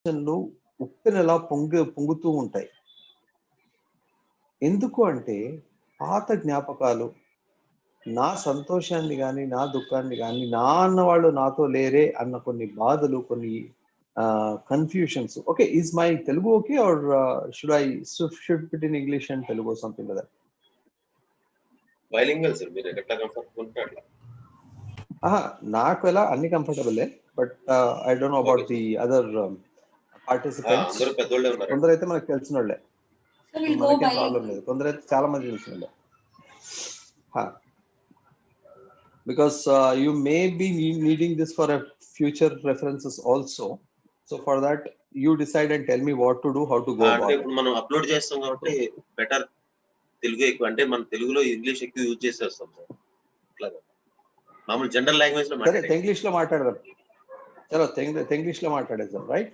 ఆలోచనలు ఉప్పెనలా పొంగుతూ ఉంటాయి. ఎందుకు అంటే పాత జ్ఞాపకాలు, నా సంతోషాన్ని గాని, నా దుఃఖాన్ని గాని, నా అన్నవాళ్ళు నాతో లేరే అన్న కొన్ని బాధలు, కొన్ని confusions. Okay, is my Telugu okay or should pit in English and Telugu something like that? Bilingual sir, మీరు ఎట్లా కంఫర్టబుల్ ఉంటే అట్లా. నాకు ఎలా అన్ని comfortable, but I don't know about the other participants. అందరూ పెద్దోళ్ళే ఉన్నారు. కొందరైతే మనకు తెలిసిన వాళ్ళే, మనకేం ప్రాబ్లం లేదు. కొందరైతే చాలా మంది తెలిసిన వాళ్ళే. Because you may be needing this for a future references also. So for that, you decide and tell me what to do, how to go about అంటే it. ఇప్పుడు మనం అప్లోడ్ చేస్తాం కాబట్టి బెటర్ తెలుగు ఎక్కువ, అంటే మనం తెలుగులో ఇంగ్లీష్ ఎక్కువ యూజ్ చేసేస్తాం సార్. అట్లాగా మామూలు జనరల్ లాంగ్వేజ్ లో సరే, ఇంగ్లీష్ లో మాట్లాడదాం. చలో ఇంగ్లీష్ లో మాట్లాడేద్దాం, రైట్?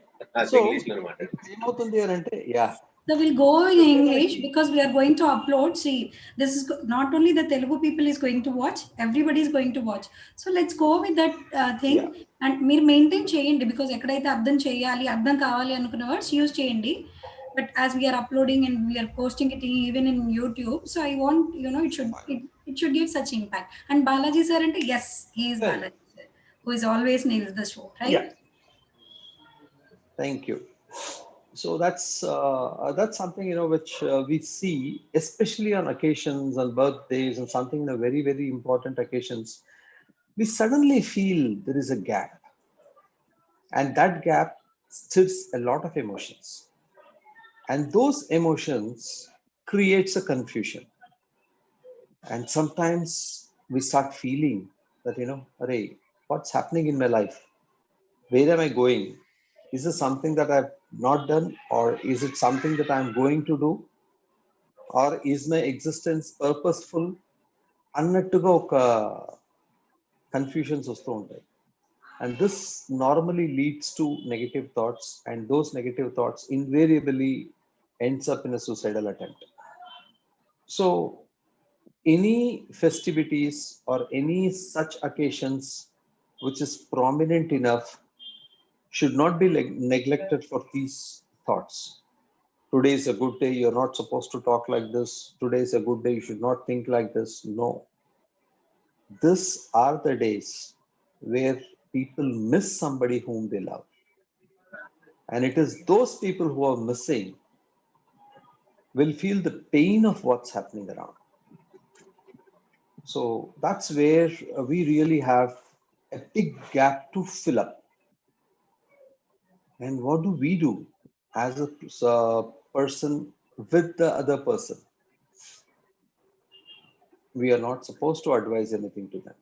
సో ఇంగ్లీష్ లో మాట్లాడదాం. ఏమవుతుంది అని అంటే, yeah, So we'll go in English because we are going to upload. See, this is not only the Telugu people is going to watch, everybody is going to watch. So let's go with that thing. Yeah. And మీరు maintain చేయండి, because ఎక్కడైతే అర్థం చేయాలి, అర్థం కావాలి అనుకున్న words use చేయండి. But as we are uploading and we are posting it even in YouTube, so I want, it should give such impact. And Balaji sir, and yes, he is Balaji sir, who is always nails the show, right? Yeah. Thank you. So that's something, which we see, especially on occasions, on birthdays, and something very, very important occasions. We suddenly feel there is a gap, and that gap stirs a lot of emotions, and those emotions creates a confusion. And sometimes we start feeling that, array, what's happening in my life? Where am I going? Is this something that I've not done, or is it something that I'm going to do, or is my existence purposeful? అన్నట్టుగా ఒక confusions వస్తూ ఉంటాయి. And this normally leads to negative thoughts, and those negative thoughts invariably ends up in a suicidal attempt. So any festivities or any such occasions which is prominent enough should not be neglected for these thoughts. Today is a good day, you're not supposed to talk like this. Today is a good day, you should not think like this. No. These are the days where people miss somebody whom they love. And it is those people who are missing will feel the pain of what's happening around. So that's where we really have a big gap to fill up. And what do we do as a person with the other person? We are not supposed to advise anything to them.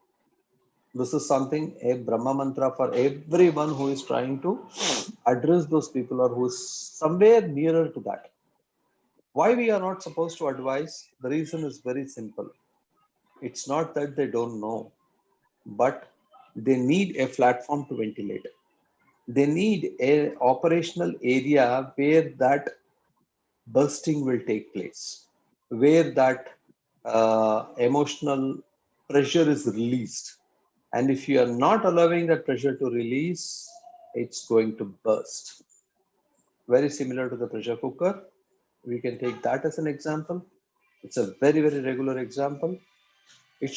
This is something, a Brahma mantra for everyone who is trying to address those people, or who is somewhere nearer to that. Why we are not supposed to advise? The reason is very simple. It's not that they don't know, but they need a platform to ventilate. They need an operational area where that bursting will take place, where that emotional pressure is released. And if you are not allowing that pressure to release, it's going to burst. Very similar to the pressure cooker. We can take that as an example. It's a very, very regular example. It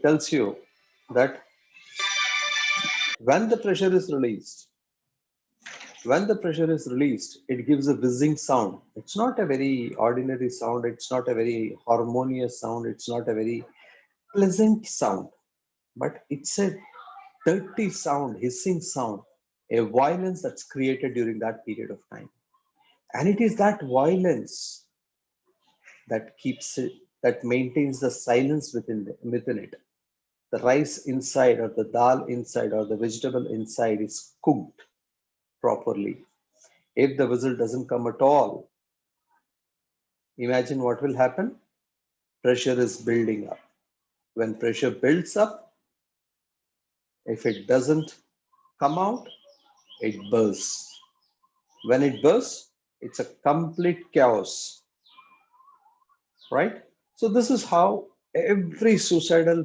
tells you that when the pressure is released, it gives a whizzing sound. It's not a very ordinary sound. It's not a very harmonious sound. It's not a very pleasant sound, but it's a dirty sound, hissing sound, a violence that's created during that period of time. And it is that violence that that maintains the silence within it. The rice inside, or the dal inside, or the vegetable inside is cooked properly. If the whistle doesn't come at all, imagine what will happen. Pressure is building up. When pressure builds up, if it doesn't come out, it bursts. When it bursts, it's a complete chaos, right? So this is how every suicidal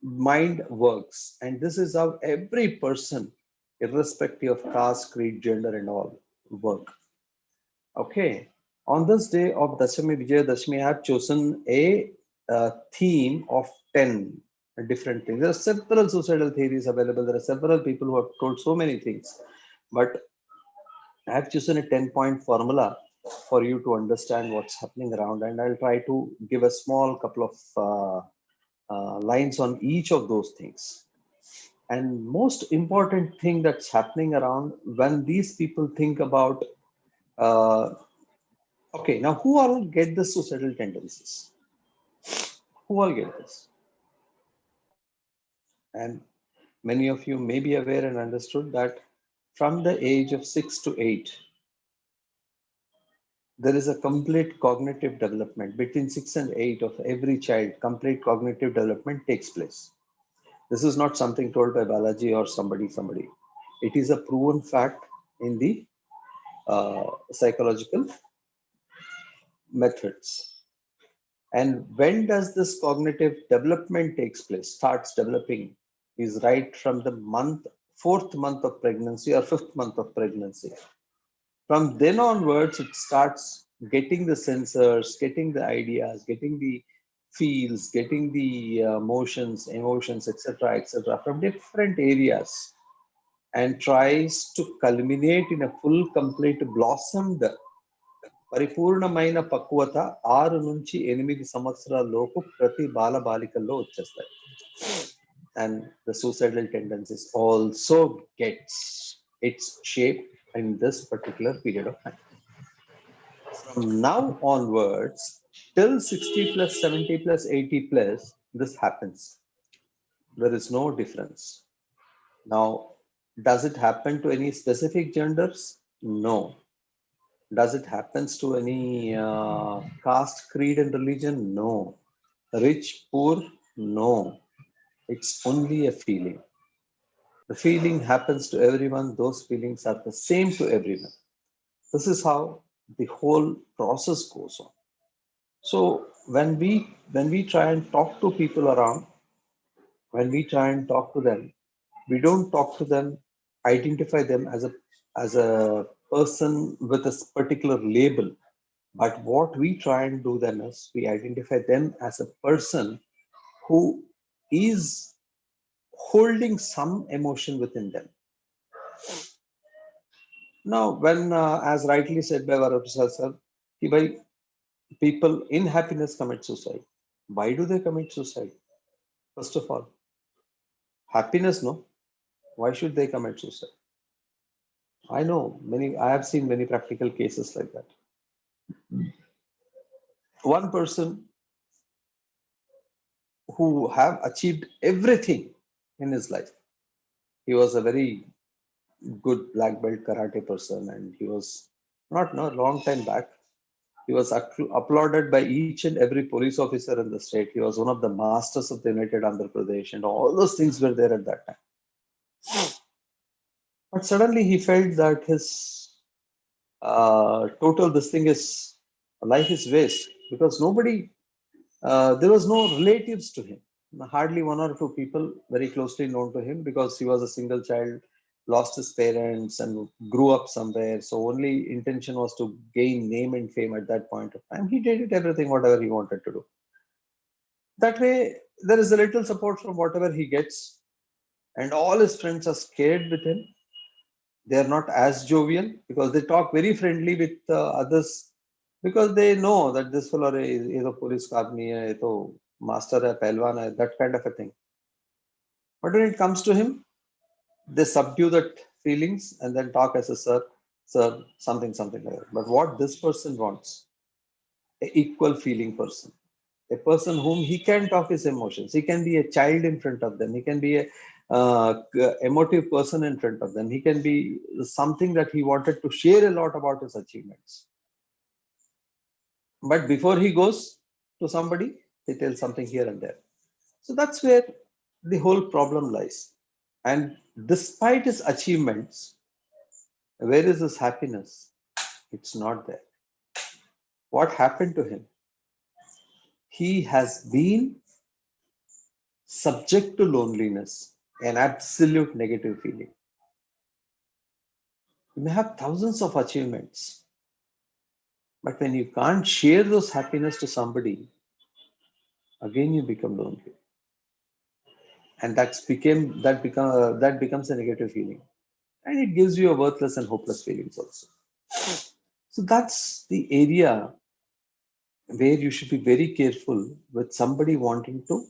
mind works, and this is how every person irrespective of caste, creed, gender, and all, work. Okay. On this day of Dashami Vijayadashami, I have chosen a theme of 10 different things. There are several suicidal theories available. There are several people who have told so many things. But I have chosen a 10-point formula for you to understand what's happening around. And I'll try to give a small couple of lines on each of those things. And most important thing that's happening around when these people think about uh, okay, now who all get the suicidal tendencies? Who all get this? And many of you may be aware and understood that from the age of 6 to 8, there is a complete cognitive development. Between 6 and 8 of every child, complete cognitive development takes place. This is not something told by Balaji or somebody. It is a proven fact in the psychological methods. And when does this cognitive development takes place, starts developing, is right from the fourth month of pregnancy or fifth month of pregnancy. From then onwards, it starts getting the sensors, getting the ideas, getting the feels, getting the emotions, etc., from different areas, and tries to culminate in a full, complete, blossomed పరిపూర్ణమైన పక్వత 6 నుంచి 8 సంవత్సరాలలోపు ప్రతి బాలబాలికల్లో వచ్చేస్తాయి. And the suicidal tendencies also gets its shape in this particular period of time. From now onwards till 60 plus, 70 plus, 80 plus, this happens. There is no difference. Now, does it happen to any specific genders? No. Does it happens to any caste, creed, and religion? No. Rich, poor? No. It's only a feeling. The feeling happens to everyone. Those feelings are the same to everyone. This is how the whole process goes on. So when we try and talk to people around, when we try and talk to them, we don't talk to them, identify them as a person with a particular label. But what we try and do then is we identify them as a person who is holding some emotion within them. Now, when, as rightly said by Varaprasad sir, people in happiness commit suicide. Why do they commit suicide? First of all, happiness, no. Why should they commit suicide? I have seen many practical cases like that. One person who have achieved everything in his life. He was a very good black belt karate person, and he was not no long time back. He was applauded by each and every police officer in the state. He was one of the masters of the United Andhra Pradesh, and all those things were there at that time. But suddenly he felt that his total this thing is life is waste, because nobody, there was no relatives to him. Hardly 1 or 2 people very closely known to him, because he was a single child, lost his parents and grew up somewhere. So only intention was to gain name and fame at that point of time. He did it everything, whatever he wanted to do. That way, there is a little support from whatever he gets, and all his friends are scared with him. They are not as jovial, because they talk very friendly with others, because they know that this fellow is a police army, master hai, pehlwan hai, that kind of a thing. But when it comes to him, they subdue that feelings and then talk as a sir, something like that. But what this person wants, an equal feeling person, a person whom he can talk his emotions. He can be a child in front of them. He can be a emotive person in front of them. He can be something that he wanted to share a lot about his achievements. But before he goes to somebody, he tells something here and there. So that's where the whole problem lies. And despite his achievements, where is his happiness? It's not there. What happened to him? He has been subject to loneliness, an absolute negative feeling. You may have thousands of achievements, but when you can't share those happiness to somebody, again you become lonely, and that becomes a negative feeling, and it gives you a worthless and hopeless feelings also. So that's the area where you should be very careful with somebody wanting to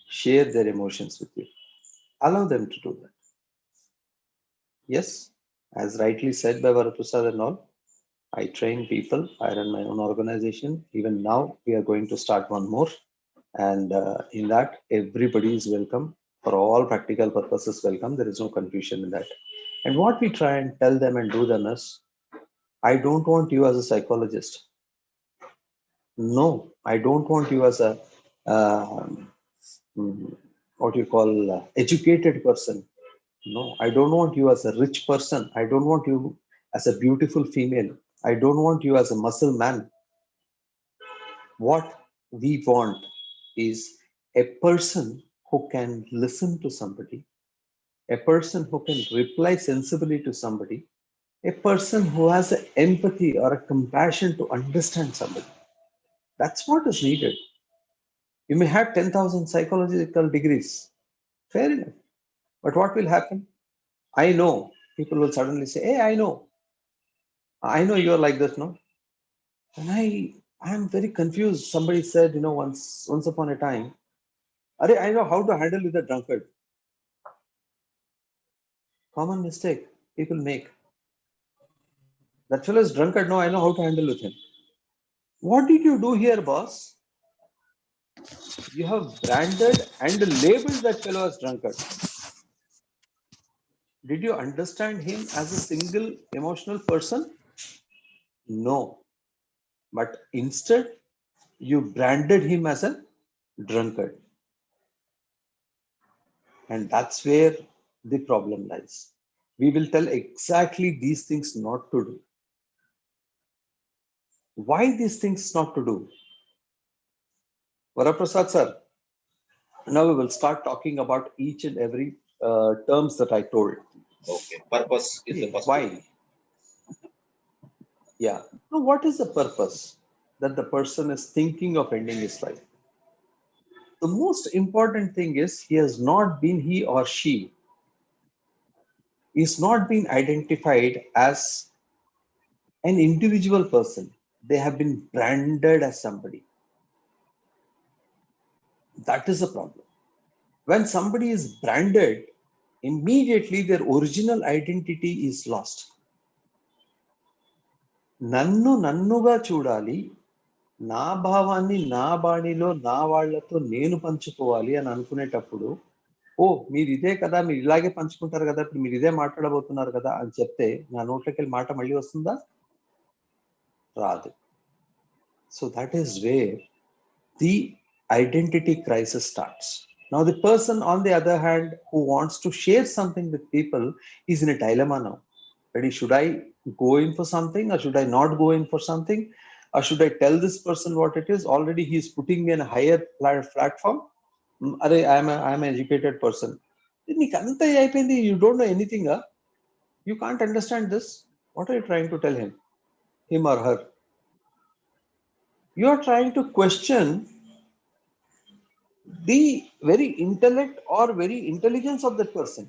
share their emotions with you. Allow them to do that. Yes, as rightly said by Varaprasad and all, I train people, I run my own organization. Even now, we are going to start one more. And in that, everybody is welcome. For all practical purposes, welcome. There is no confusion in that. And what we try and tell them and do them is, I don't want you as a psychologist. No, I don't want you as a uh, what you call educated person. No, I don't want you as a rich person. I don't want you as a beautiful female. I don't want you as a muscle man. What we want is a person who can listen to somebody, a person who can reply sensibly to somebody, a person who has an empathy or a compassion to understand somebody. That's what is needed. You may have 10,000 psychological degrees. Fair enough. But what will happen? I know. People will suddenly say, hey, I know you're like this, no? And I am very confused. Somebody said, once upon a time, I know how to handle with a drunkard. Common mistake people make. That fellow is drunkard. No, I know how to handle with him. What did you do here, boss? You have branded and labeled that fellow as drunkard. Did you understand him as a single emotional person? No. But instead, you branded him as a drunkard. And that's where the problem lies. We will tell exactly these things not to do. Why these things not to do? Varaprasad sir, now we will start talking about each and every terms that I told. Okay. Purpose is the first Why? thing. Yeah. Now, what is the purpose that the person is thinking of ending his life? The most important thing is he or she is not being identified as an individual person. They have been branded as somebody. That is a problem. When somebody is branded, immediately their original identity is lost. నన్నుగా చూడాలి, నా భావాన్ని నా బాణిలో నా వాళ్లతో నేను పంచుకోవాలి అని అనుకునేటప్పుడు, ఓ మీరు ఇదే కదా, మీరు ఇలాగే పంచుకుంటారు కదా, ఇప్పుడు మీరు ఇదే మాట్లాడబోతున్నారు కదా అని చెప్తే నా నోట్లోకి మాట మళ్ళీ వస్తుందా? రాదు. So that is where the identity crisis starts. Now the person on the other hand who wants to share something with people is in a dilemma now. Should I go in for something or should I not go in for something? Or should I tell this person what it is? Already he is putting me in a higher platform. I am an educated person. You don't know anything. Huh? You can't understand this. What are you trying to tell him or her? You are trying to question the very intellect or very intelligence of that person,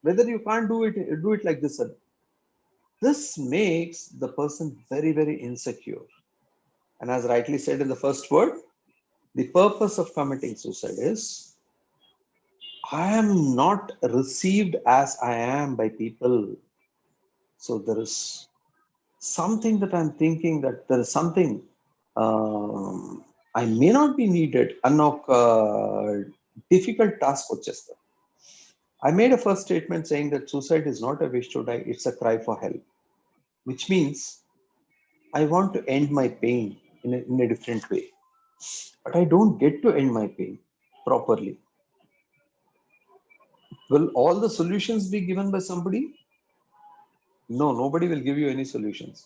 whether you can't do it like this. This makes the person very, very insecure. And as rightly said in the first word, the purpose of committing suicide is, I am not received as I am by people. So there is something that I'm thinking, that there is something I may not be needed. Difficult task వచ్చేస్తారు. I made a first statement saying that suicide is not a wish to die, it's a cry for help, which means I want to end my pain in a different way, but I don't get to end my pain properly. Will all the solutions be given by somebody? No, nobody will give you any solutions.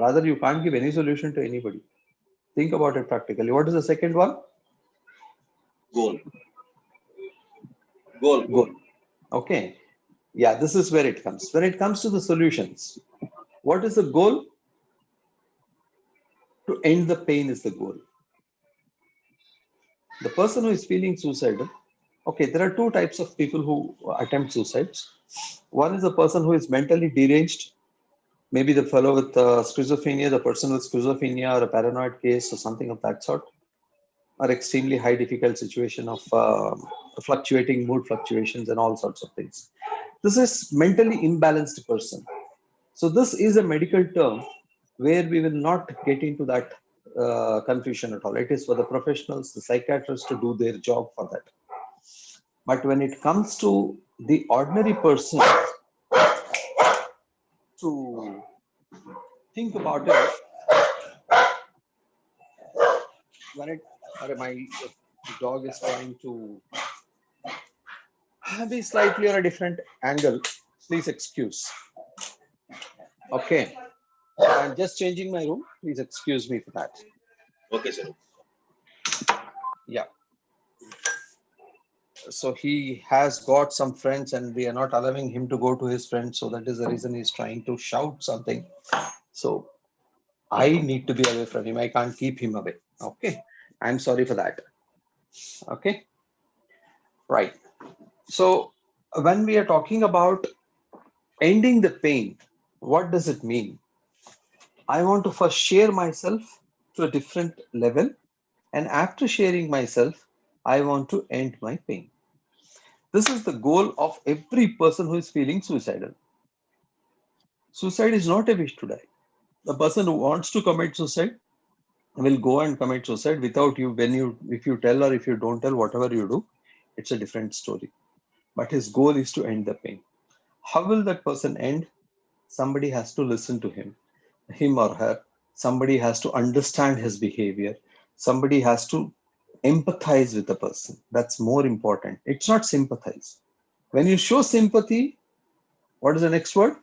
Rather, you can't give any solution to anybody. Think about it practically. What is the second one? Goal. Okay. Yeah, this is where it comes. When it comes to the solutions, What is the goal? To end the pain is the goal. The person who is feeling suicidal, okay, there are two types of people who attempt suicides. One is a person who is mentally deranged, maybe the fellow with schizophrenia, the person with schizophrenia or a paranoid case or something of that sort, or extremely high difficult situation of fluctuating mood fluctuations and all sorts of things. This is mentally imbalanced person. So this is a medical term where we will not get into that confusion at all. It is for the professionals, the psychiatrists to do their job for that. But when it comes to the ordinary person to think about it, when my dog is trying to be slightly on a different angle, please excuse. Okay, I'm just changing my room. Please excuse me for that. Okay, sir. Yeah. So he has got some friends and we are not allowing him to go to his friends. So that is the reason he's trying to shout something. So I need to be away from him. I can't keep him away. Okay. I'm sorry for that. Okay. Right. So when we are talking about ending the pain, what does it mean? I want to first share myself to a different level. And after sharing myself, I want to end my pain. This is the goal of every person who is feeling suicidal. Suicide is not a wish to die. The person who wants to commit suicide will go and commit suicide without you. If you tell or if you don't tell, whatever you do, it's a different story. But his goal is to end the pain. How will that person end? Somebody has to listen to him or her. Somebody has to understand his behavior. Somebody has to empathize with the person. That's more important. It's not sympathize. When you show sympathy, what is the next word?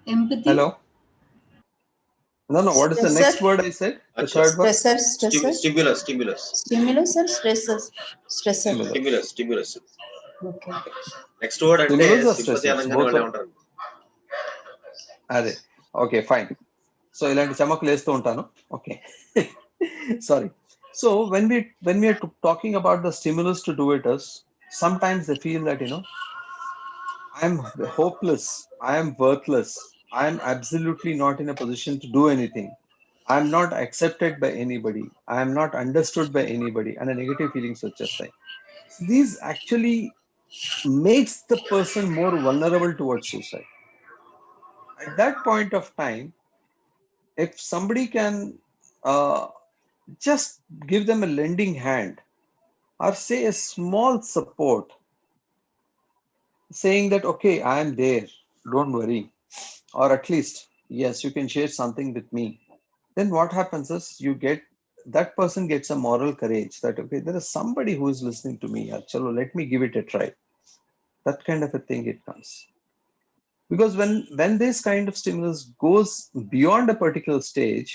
Empathy. Hello? No. What is the next word I said? The third word? Stimulus. Stimulus or stressors? Stressor. Stimulus. Okay. Next word అంటే Stimulus or sympathy stressors? అనగానే Both వాళ్ళు are- ఏమంటారు? అదే okay fine so ఇలాంటి చమకులు వేస్తూ ఉంటాను okay sorry so when we are talking about the stimulus to do it is sometimes they feel that I am hopeless, I am worthless, I am absolutely not in a position to do anything, I am not accepted by anybody, I am not understood by anybody, and a negative feelings వచ్చేస్తాయి. These actually makes the person more vulnerable towards suicide. At that point of time, if somebody can just give them a lending hand or say a small support, saying that, okay, I am there, don't worry, or at least, yes, you can share something with me, then what happens is that person gets a moral courage that, okay, there is somebody who is listening to me. Chalo, let me give it a try. That kind of a thing it comes. Because when this kind of stimulus goes beyond a particular stage,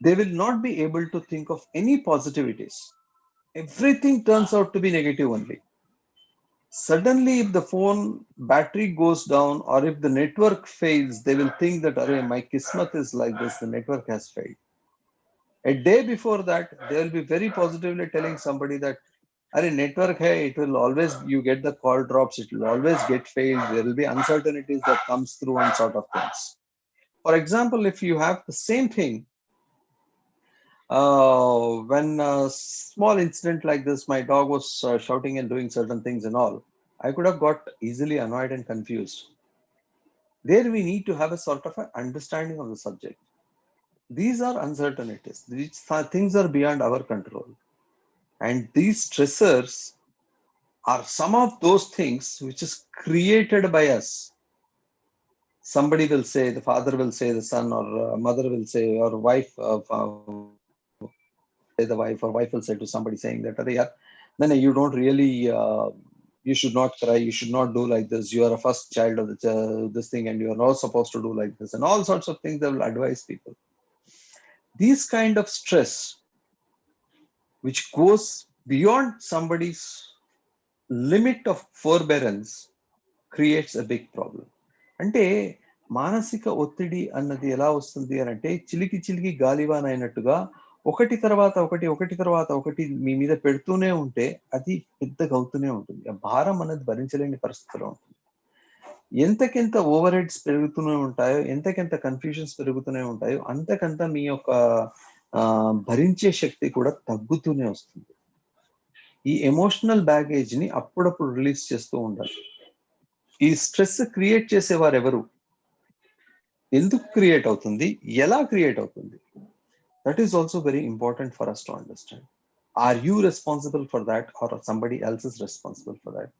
they will not be able to think of any positivities. Everything turns out to be negative only. Suddenly, if the phone battery goes down or if the network fails, they will think that, Arey, my kismat is like this, the network has failed. A day before that, they will be very positively telling somebody that, Arey, network hai, it will always, you get the call drops, it will always get failed, there will be uncertainties that comes through and sort of things. For example, if you have the same thing, when a small incident like this, my dog was shouting and doing certain things and all, I could have got easily annoyed and confused. There we need to have a sort of an understanding of the subject. These are uncertainties. These things are beyond our control. And these stressors are some of those things which is created by us. Somebody will say, the father will say, the son, or mother will say, or wife, the wife, or wife will say to somebody saying that, then you don't really, you should not cry, you should not do like this, you are a first child of this thing and you are not supposed to do like this, and all sorts of things they will advise people. These kind of stress which goes beyond somebody's limit of forbearance creates a big problem. అంటే మానసిక ఒత్తిడి అన్నది ఎలా వస్తుంది అని అంటే చిలికి చిలికి గాలివాన అయినట్టుగా ఒకటి తర్వాత ఒకటి ఒకటి తర్వాత ఒకటి మీ మీద పెడుతూనే ఉంటే అది పెద్దగా అవుతూనే ఉంటుంది. ఆ భారం అనేది భరించలేని పరిస్థితిలో ఉంటుంది. ఎంతకెంత ఓవర్ హెడ్స్ పెరుగుతూనే ఉంటాయో, ఎంతకెంత కన్ఫ్యూజన్స్ పెరుగుతూనే ఉంటాయో అంతకంత మీ యొక్క భరించే శక్తి కూడా తగ్గుతూనే వస్తుంది. ఈ ఎమోషనల్ బ్యాగేజ్ ని అప్పుడప్పుడు రిలీజ్ చేస్తూ ఉండాలి. ఈ స్ట్రెస్ క్రియేట్ చేసేవారు ఎవరు, ఎందుకు క్రియేట్ అవుతుంది, ఎలా క్రియేట్ అవుతుంది, that is also very important for us to understand. Or you responsible for that or somebody else is responsible for that?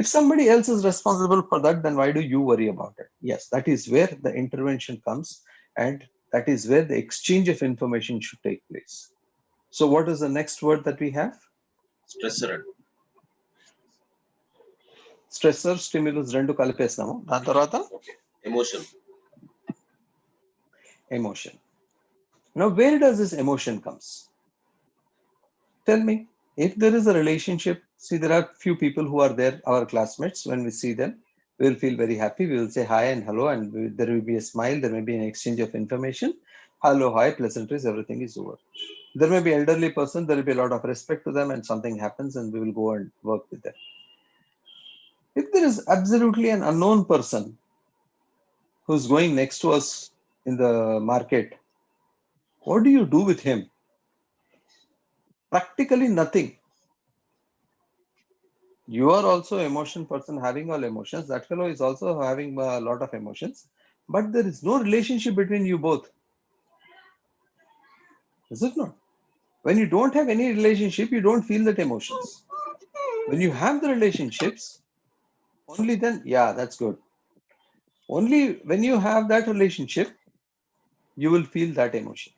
If somebody else is responsible for that, then why do you worry about it? Yes, that is where the intervention comes, and that is where the exchange of information should take place. So what is the next word that we have? Stressor. Stressor, stimulus rendu కలిపేస్తాము. దాని తర్వాత emotion. Now where does this emotion comes? Tell me. If there is a relationship, see, there are few people who are there, our classmates. When we see them, we will feel very happy. We will say hi and hello, and there will be a smile. There may be an exchange of information. Hello, hi, pleasantries, everything is over. There may be elderly person, there will be a lot of respect to them, and something happens and we will go and work with them. If there is absolutely an unknown person who's going next to us in the market, what do you do with him? Practically nothing. You are also an emotion person having all emotions. That fellow is also having a lot of emotions, but there is no relationship between you both. Is it not? When you don't have any relationship, you don't feel that emotions. When you have the relationships, only then, yeah, that's good. Only when you have that relationship, you will feel that emotion.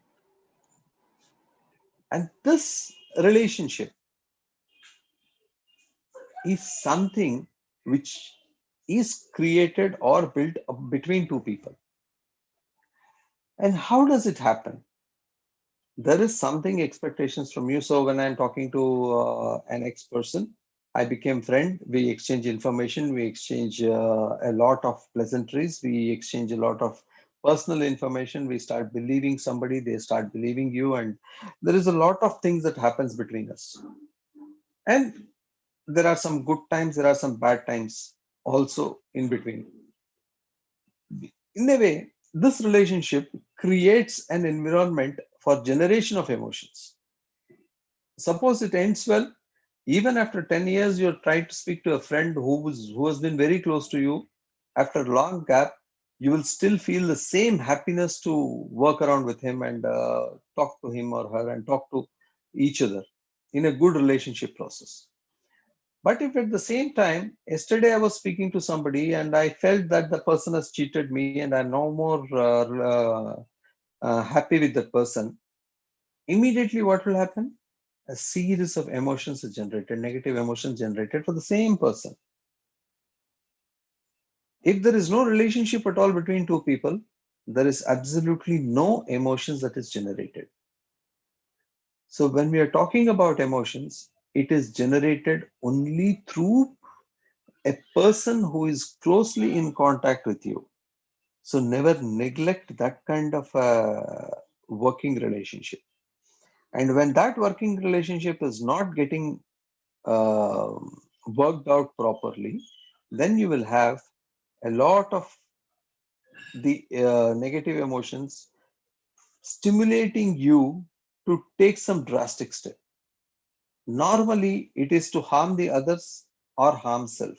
And this relationship is something which is created or built up between two people. And how does it happen? There is something expectations from you. So when I'm talking to an ex-person, I became friend, we exchange information, we exchange a lot of pleasantries, we exchange a lot of personal information, we start believing somebody, they start believing you, and there is a lot of things that happens between us. And there are some good times, there are some bad times also in between. In a way, this relationship creates an environment for generation of emotions. Suppose it ends well, even after 10 years, you're trying to speak to a friend who has been very close to you. After a long gap, you will still feel the same happiness to work around with him and talk to him or her and talk to each other in a good relationship process. But if at the same time, yesterday I was speaking to somebody and I felt that the person has cheated me and I'm no more happy with that person, immediately what will happen? A series of emotions is generated, negative emotions generated for the same person. If there is no relationship at all between two people, there is absolutely no emotions that is generated. So when we are talking about emotions, it is generated only through a person who is closely in contact with you. So never neglect that kind of a working relationship. And when that working relationship is not getting worked out properly, then you will have a lot of the negative emotions stimulating you to take some drastic step. Normally, it is to harm the others or harm self.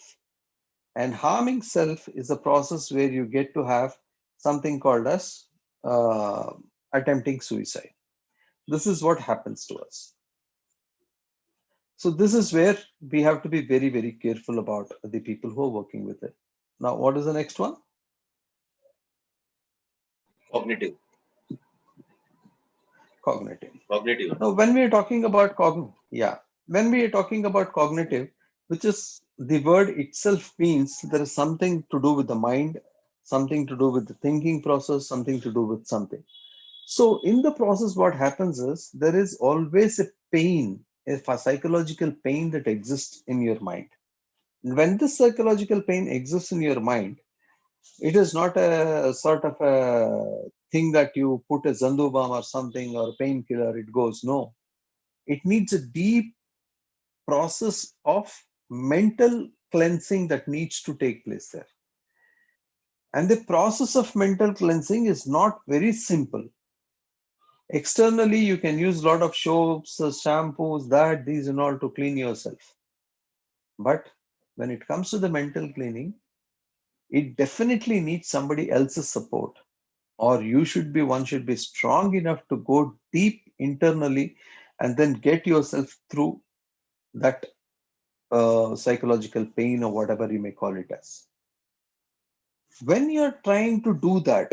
And harming self is a process where you get to have something called as attempting suicide. This is what happens to us. So this is where we have to be very, very careful about the people who are working with it. Now, what is the next one? Cognitive. Now, when we are talking about cognitive, which is the word itself means there is something to do with the mind, something to do with the thinking process, something to do with something. So in the process, what happens is there is always a pain a psychological pain that exists in your mind. When this psychological pain exists in your mind, it is not a sort of a thing that you put a Zandu balm or something or painkiller, it goes. No. It needs a deep process of mental cleansing that needs to take place there. And the process of mental cleansing is not very simple. Externally, you can use a lot of soaps, shampoos, these and all to clean yourself. But when it comes to the mental cleaning, it definitely needs somebody else's support. Or one should be strong enough to go deep internally and then get yourself through that psychological pain or whatever you may call it as. When you're trying to do that,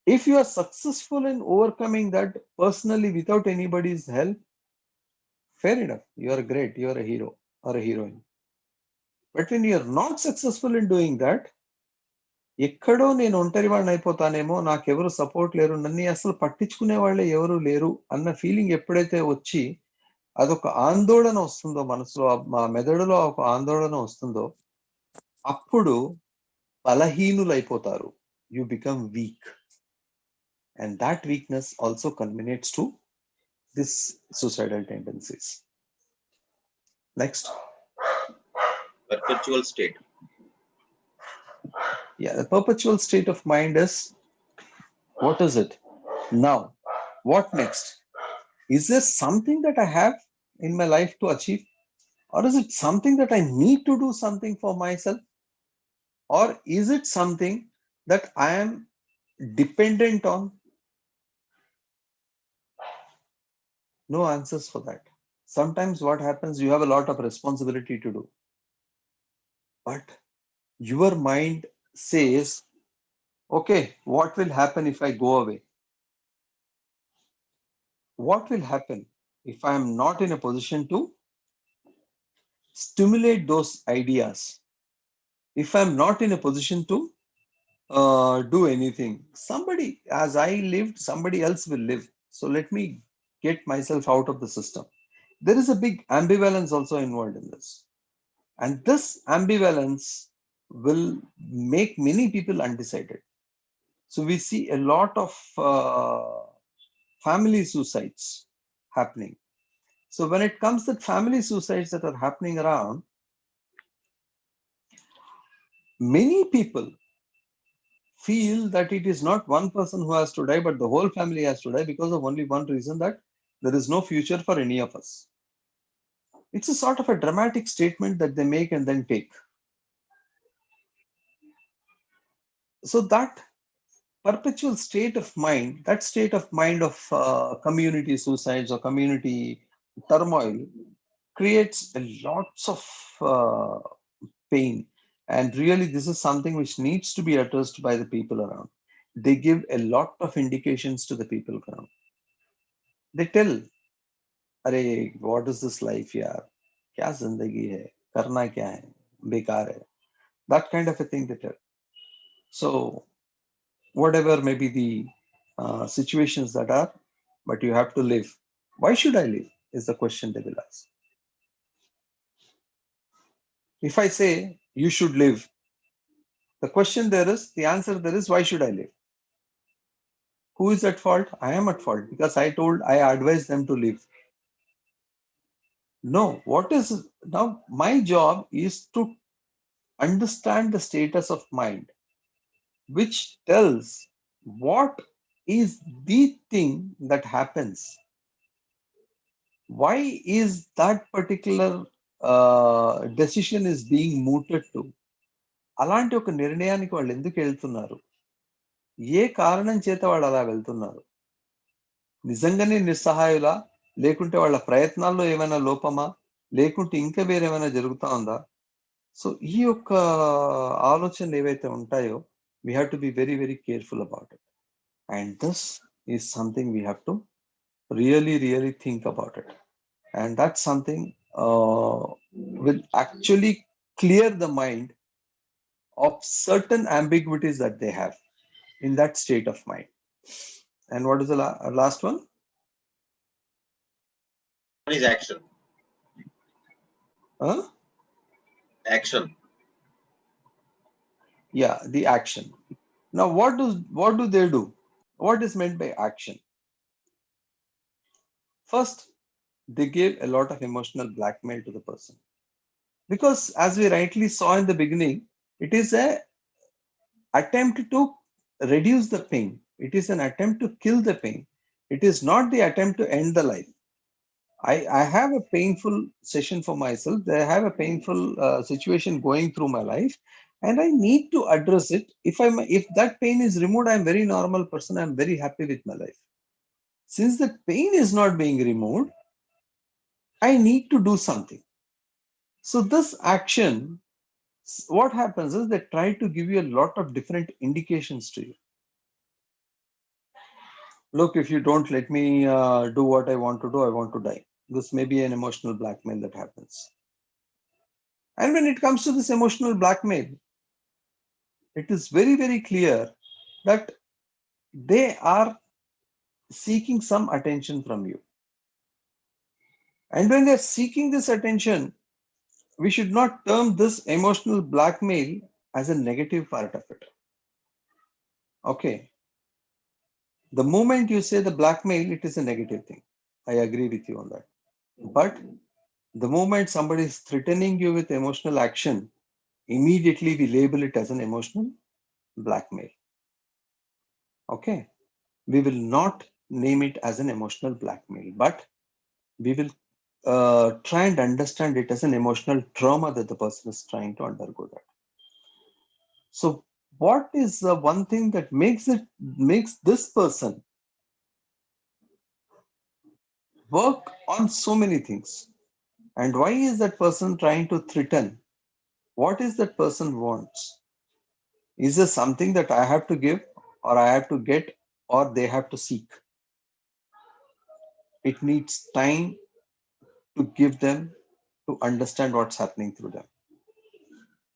if you are successful in overcoming that personally without anybody's help, fair enough, you are great, you are a hero or a heroine. But when you are not successful in doing that, ఎక్కడో నేను ఒంటరి వాడిని అయిపోతానేమో, నాకెవరు support లేరు, నన్ను అసలు పట్టించుకునే వాళ్ళే ఎవరు లేరు అన్న ఫీలింగ్ ఎప్పుడైతే వచ్చి అదొక ఆందోళన వస్తుందో మనసులో, మా మెదడులో ఒక ఆందోళన వస్తుందో, అప్పుడు బలహీనులైపోతారు. You become weak. And that weakness also culminates to this suicidal tendencies. Next. Perpetual state. Yeah, the perpetual state of mind is, what is it? Now, what next? Is there something that I have in my life to achieve? Or is it something that I need to do something for myself? Or is it something that I am dependent on? No answers for that. Sometimes what happens, you have a lot of responsibility to do. But your mind says, okay, what will happen if I go away? What will happen if I am not in a position to stimulate those ideas? If I'm not in a position to do anything, somebody, as I lived, somebody else will live. So let me get myself out of the system. There is a big ambivalence also involved in this. And this ambivalence will make many people undecided. So we see a lot of family suicides happening. So when it comes to family suicides that are happening around, many people feel that it is not one person who has to die, but the whole family has to die because of only one reason, that there is no future for any of us. It's a sort of a dramatic statement that they make and then take. So that perpetual state of mind, that state of mind of community suicides or community turmoil, creates lots of pain. And really, this is something which needs to be addressed by the people around. They give a lot of indications to the people around. They tell, "Arey, what is this life, yaar? Kya zindagi hai? Karna kya hai? Bekar hai." That kind of a thing they tell. So, whatever may be the situations that are, but you have to live. Why should I live? Is the question they will ask. If I say you should live, the question there is, the answer there is, why should I live? Who is at fault? I am at fault because I advised them to live. No, now my job is to understand the status of mind, which tells what is the thing that happens. Why is that particular decision is being mooted to? అలాంటి ఒక నిర్ణయానికి వాళ్ళు ఎందుకు వెళ్తున్నారు? ఏ కారణం చేత వాళ్ళు అలా వెళ్తున్నారు? నిజంగానే నిస్సహాయులా, లేకుంటే వాళ్ళ ప్రయత్నాల్లో ఏమైనా లోపమా, లేకుంటే ఇంకా వేరేమైనా జరుగుతా ఉందా? సో ఈ యొక్క ఆలోచనలు ఏవైతే ఉంటాయో, we have to be very, very careful about it. And this is something we have to really, really think about it. And that's something will actually clear the mind of certain ambiguities that they have in that state of mind. And what is the last one? is action. Huh? Action. Yeah, the action. Now, what do they do? What is meant by action? First, they give a lot of emotional blackmail to the person. Because as we rightly saw in the beginning, it is an attempt to reduce the pain. It is an attempt to kill the pain. It is not the attempt to end the life. I have a painful session for myself. I have a painful situation going through my life, and I need to address it. If that pain is removed, I'm a very normal person. I'm very happy with my life. Since the pain is not being removed, I need to do something. So this action, what happens is they try to give you a lot of different indications to you. Look, if you don't let me do what I want to do, I want to die. This may be an emotional blackmail that happens. And when it comes to this emotional blackmail, it is very, very clear that they are seeking some attention from you. And when they're seeking this attention, we should not term this emotional blackmail as a negative part of it. Okay. The moment you say the blackmail, it is a negative thing. I agree with you on that. But the moment somebody is threatening you with emotional action, immediately we label it as an emotional blackmail. Okay. We will not name it as an emotional blackmail, but we will try and understand it as an emotional trauma that the person is trying to undergo that. So what is the one thing that makes this person work on so many things? And why is that person trying to threaten? What is that person wants? Is there something that I have to give, or I have to get, or they have to seek? It needs time to give them to understand what's happening through them.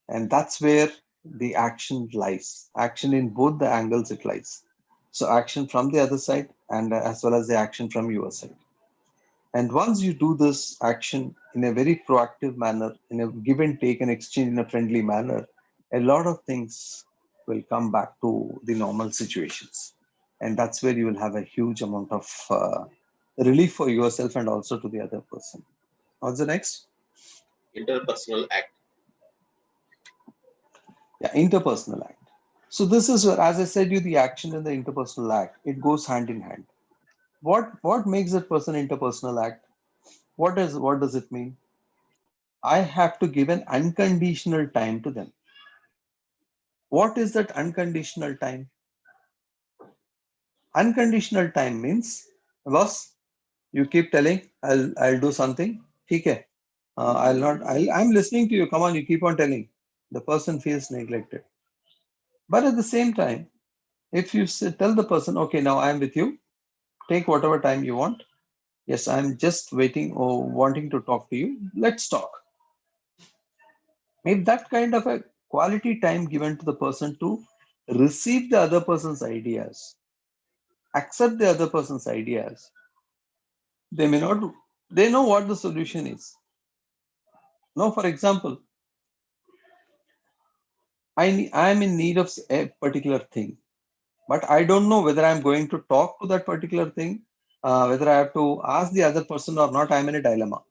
And that's where the action lies. Action in both the angles it lies. So action from the other side and as well as the action from your side. And once you do this action in a very proactive manner, in a give and take and exchange in a friendly manner, a lot of things will come back to the normal situations. And that's where you will have a huge amount of relief for yourself and also to the other person. What's the next? Interpersonal act. Yeah, interpersonal act. So this is where, as I said you, the action and the interpersonal act, it goes hand in hand. What makes a person interpersonal act? What does it mean? I have to give an unconditional time to them. What is that unconditional time? Unconditional time means, boss, you keep telling I'll do something. Okay. I'm listening to you. Come on, you keep on telling. The person feels neglected. But at the same time, if you tell the person, okay, now I'm with you, take whatever time you want. Yes, I'm just waiting or wanting to talk to you. Let's talk. If that kind of a quality time given to the person to receive the other person's ideas, accept the other person's ideas, they may not, they know what the solution is. Now, for example, I am in need of a particular thing, but I don't know whether I'm going to talk to that particular thing, whether I have to ask the other person or not. I'm in a dilemma.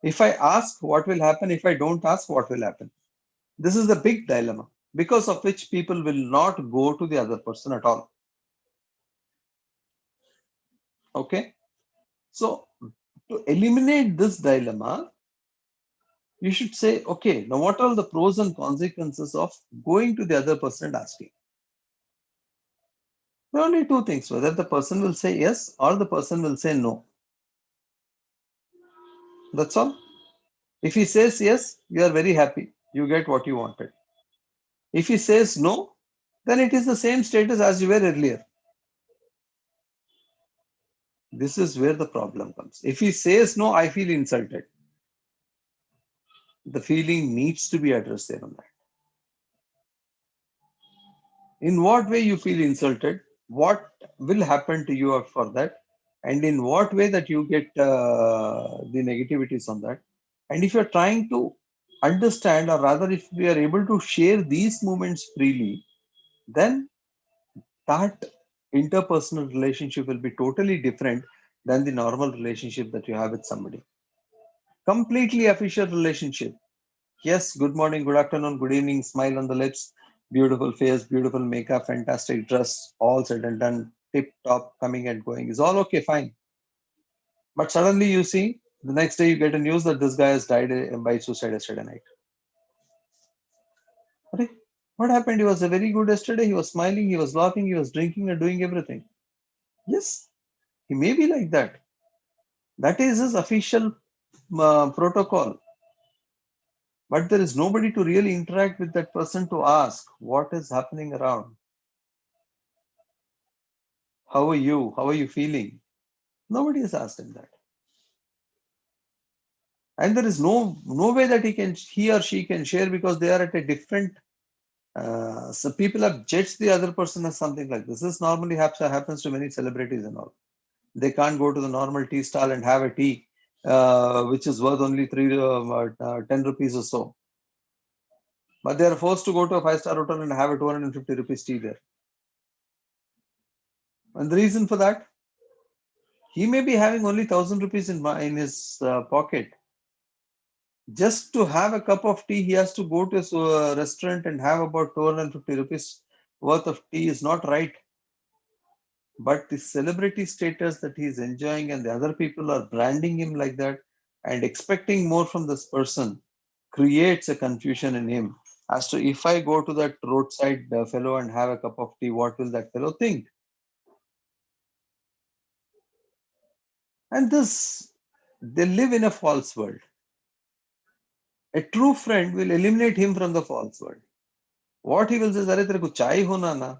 If I ask, what will happen? If I don't ask, what will happen? This is the big dilemma, because of which people will not go to the other person at all. Okay. So to eliminate this dilemma, you should say, okay, now what are the pros and consequences of going to the other person and asking? There are only two things, whether the person will say yes or the person will say no. That's all. If he says yes, you are very happy. You get what you wanted. If he says no, then it is the same status as you were earlier. This is where the problem comes. If he says no, I feel insulted. The feeling needs to be addressed there on that. In what way you feel insulted? What will happen to you for that? and in what way that you get the negativities on that. And if you're trying to understand, or rather if we are able to share these moments freely, then that interpersonal relationship will be totally different than the normal relationship that you have with somebody. Completely official relationship. Yes, good morning, good afternoon, good evening, smile on the lips, beautiful face, beautiful makeup, fantastic dress, all said and done, tip top, coming and going is all okay, fine. But suddenly you see, the next day you get a news that this guy has died by suicide yesterday night. Okay, what happened? He was a very good yesterday. He was smiling, he was laughing, he was drinking and doing everything. Yes, he may be like that. That is his official protocol. But there is nobody to really interact with that person to ask what is happening around. How are you? How are you feeling? Nobody has asked him that. And there is no way that he or she can share, because they are at a different. So people have judged the other person as something like this. This normally happens to many celebrities and all. They can't go to the normal tea stall and have a tea, which is worth only 10 rupees or so. But they are forced to go to a 5-star hotel and have a 250 rupees tea there. And the reason for that, he may be having only 1,000 rupees in his pocket. Just to have a cup of tea, he has to go to a restaurant and have about 250 rupees worth of tea is not right. But the celebrity status that he is enjoying, and the other people are branding him like that and expecting more from this person, creates a confusion in him as to, if I go to that roadside fellow and have a cup of tea, what will that fellow think? And this, they live in a false world. A true friend will eliminate him from the false world. What he will say is, "Arey tere ko chai hona na?"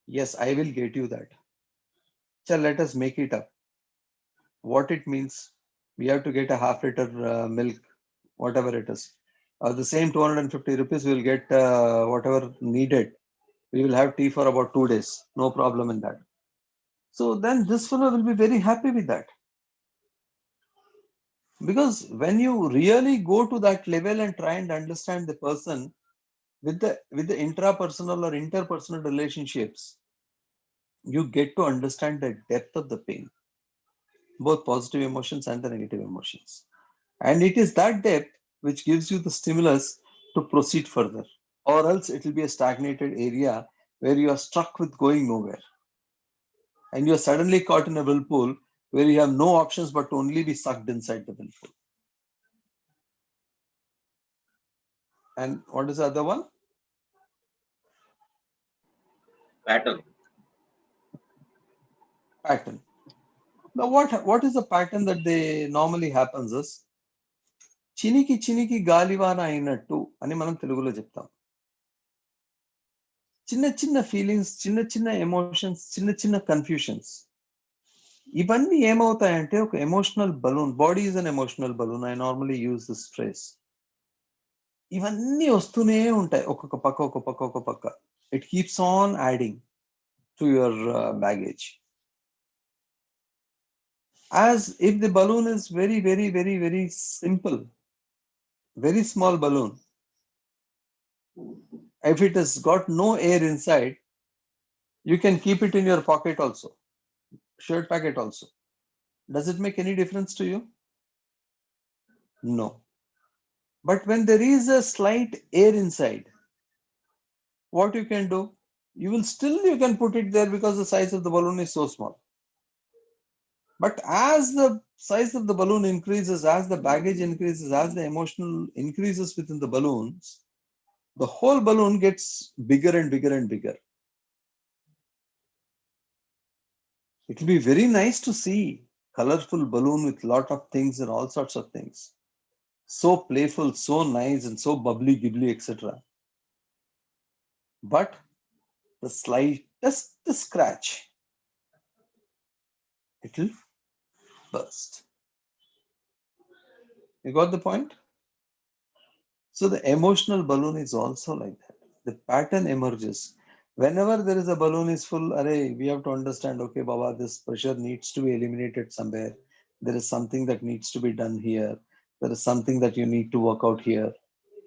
Yes, I will get you that. Chal, let us make it up. What it means, we have to get a half-liter milk, whatever it is. The same 250 rupees, we will get whatever needed. We will have tea for about 2 days. No problem in that. So then this fellow will be very happy with that. Because when you really go to that level and try and understand the person with the intrapersonal or interpersonal relationships, you get to understand the depth of the pain, both positive emotions and the negative emotions. And it is that depth which gives you the stimulus to proceed further, or else it will be a stagnated area where you are stuck with going nowhere. And you are suddenly caught in a whirlpool where you have no options but to only be sucked inside the whirlpool. And what is the other one? Pattern. Pattern. Now, what is the pattern that they normally happens is, చినికి చినికి గాలివాన అయినట్టు అని మనం తెలుగులో చెప్తాం. చిన్న చిన్న feelings, చిన్న చిన్న ఎమోషన్స్, చిన్న చిన్న కన్ఫ్యూషన్స్, ఇవన్నీ ఏమవుతాయంటే ఒక emotional balloon, body is an emotional balloon, I normally use this phrase. ఇవన్నీ వస్తూనే ఉంటాయి ఒక్కొక్క పక్క. It keeps on adding to your baggage. As if the balloon is very, very, very, very simple, very small balloon. If it has got no air inside, you can keep it in your pocket also, shirt pocket also. Does it make any difference to you? No. But when there is a slight air inside, what you can do? You can put it there because the size of the balloon is so small. But as the size of the balloon increases, as the baggage increases, as the emotional increases within the balloons, the whole balloon gets bigger and bigger and bigger. It will be very nice to see colorful balloon with lot of things and all sorts of things. So playful, so nice, and so bubbly, gibbly, etc. But the slightest scratch, it will burst. You got the point? So the emotional balloon is also like that. The pattern emerges Whenever there is a balloon is full, we have to understand, okay, Baba, this pressure needs to be eliminated somewhere. There is something that needs to be done here. There is something that you need to work out here.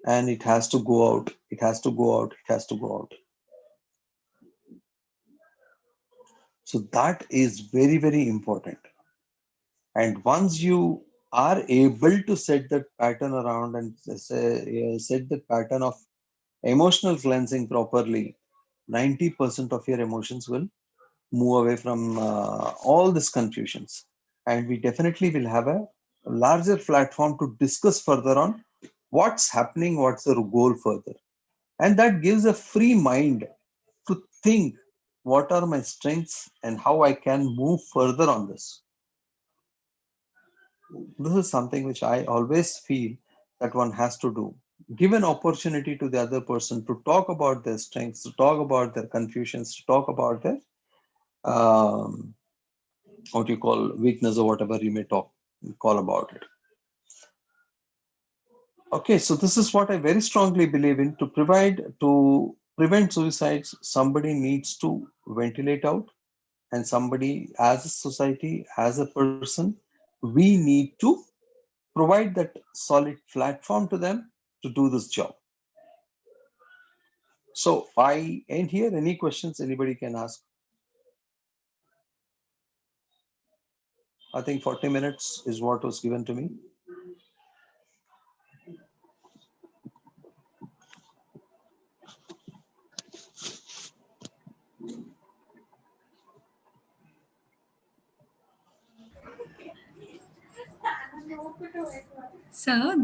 And it has to go out. It has to go out. It has to go out. So that is very, very important. And once you are able to set that pattern around and set the pattern of emotional cleansing properly, 90% of your emotions will move away from all these confusions. And we definitely will have a larger platform to discuss further on what's happening, what's the goal further. And that gives a free mind to think what are my strengths and how I can move further on this. This is something which I always feel that one has to do. Give an opportunity to the other person to talk about their strengths, to talk about their confusions, to talk about their what you call weakness or whatever you may call about it. Okay, so this is what I very strongly believe in. To prevent suicides, somebody needs to ventilate out, and somebody, as a society, as a person, we need to provide that solid platform to them to do this job. So I end here. Any questions anybody can ask? I think 40 minutes is what was given to me. Sir,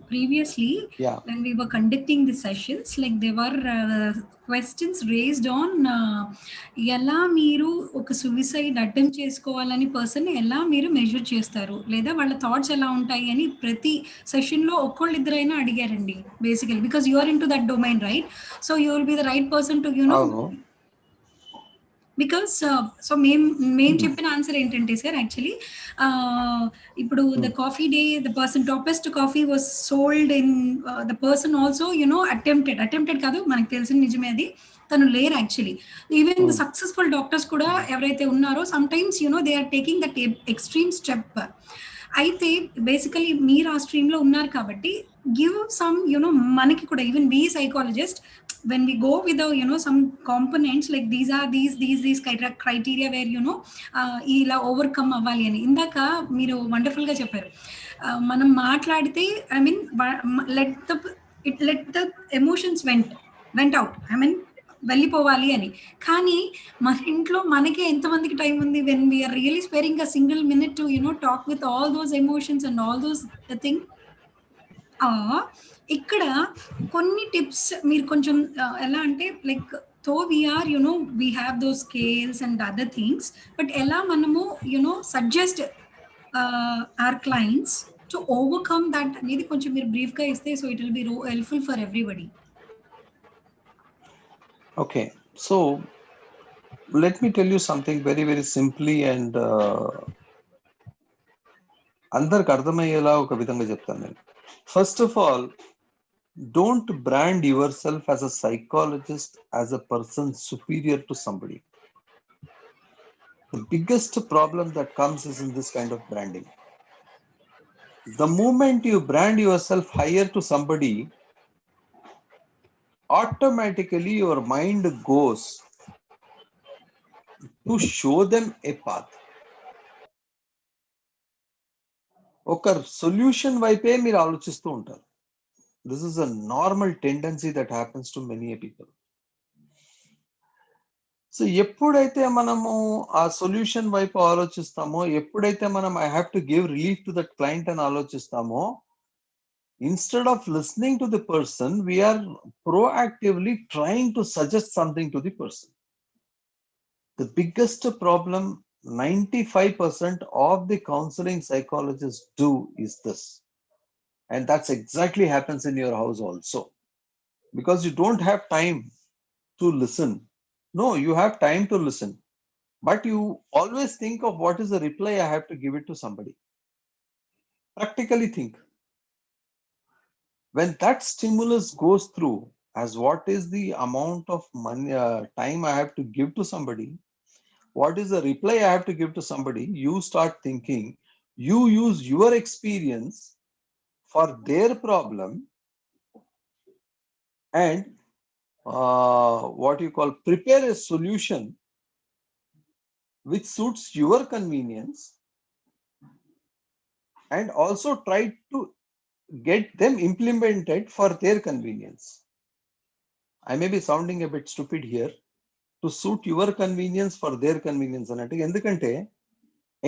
previously, Yeah. when we were conducting the sessions, like there were questions raised on ఎలా మీరు ఒక suicide attempt చేసుకోవాలని person ఎలా మీరు measure చేస్తారు లేదా వాళ్ళ thoughts ఎలా ఉంటాయి అని ప్రతి సెషన్లో ఒక్కళ్ళిద్దరైనా అడిగారండి basically because you are in to that domain right so you will be the right person to you know because సో మేము చెప్పిన ఆన్సర్ ఏంటంటే సార్ యాక్చువల్లీ ఇప్పుడు the coffee day the person topest coffee was sold in the person also you know attempted కాదు మనకు తెలిసిన నిజమే అది తను లేరు actually even the successful doctors కూడా ఎవరైతే ఉన్నారో sometimes you know they are taking that extreme step అయితే బేసికలీ మీరు ఆ స్ట్రీమ్లో ఉన్నారు కాబట్టి గివ్ సమ్ యునో మనకి కూడా even be psychologist when we go with the some components like these are these criteria where ఇలా ఓవర్కమ్ అవ్వాలి అని ఇందాక మీరు వండర్ఫుల్ గా చెప్పారు మనం మాట్లాడితే I mean let the emotions vent out I mean వెళ్ళిపోవాలి అని కానీ మన ఇంట్లో మనకే ఎంతమందికి టైం ఉంది when we're really sparing a single minute to talk with all those emotions and all those thing ఇక్కడ కొన్ని టిప్స్ మీరు కొంచెం ఎలా అంటే లైక్ తో we're we have those scales and other things but ఎలా మనము suggest are clients to overcome that అనేది కొంచెం మీరు బ్రీఫ్గా ఇస్తే so it will be helpful for everybody. Okay, so let me tell you something very, very simply and అందరికి అర్థమయ్యేలా ఒక విధంగా చెప్తాను నేను. First of all, don't brand yourself as a psychologist, as a person superior to somebody. The biggest problem that comes is in this kind of branding. The moment you brand yourself higher to somebody, automatically your mind goes to show them a path. ఒక solution వైపే మీరు ఆలోచిస్తూ ఉంటారు. This is a normal tendency that happens to many people. So ఎప్పుడైతే మనము ఆ solution వైపు ఆలోచిస్తామో, ఎప్పుడైతే మనం I have to give relief to that client అని ఆలోచిస్తామో, instead of listening to the person, we are proactively trying to suggest something to the person. The biggest problem 95% of the counseling psychologists do is this. And that's exactly happens in your house also. Because you don't have time to listen. No, you have time to listen. But you always think of what is the reply I have to give it to somebody. Practically think. When that stimulus goes through as what is the amount of money, time I have to give to somebody, what is the reply I have to give to somebody. You start thinking, you use your experience for their problem, and what you call prepare a solution which suits your convenience, and also try to get them implemented for their convenience. I may be sounding a bit stupid here. To suit your convenience for their convenience అన్నట్టు. ఎందుకంటే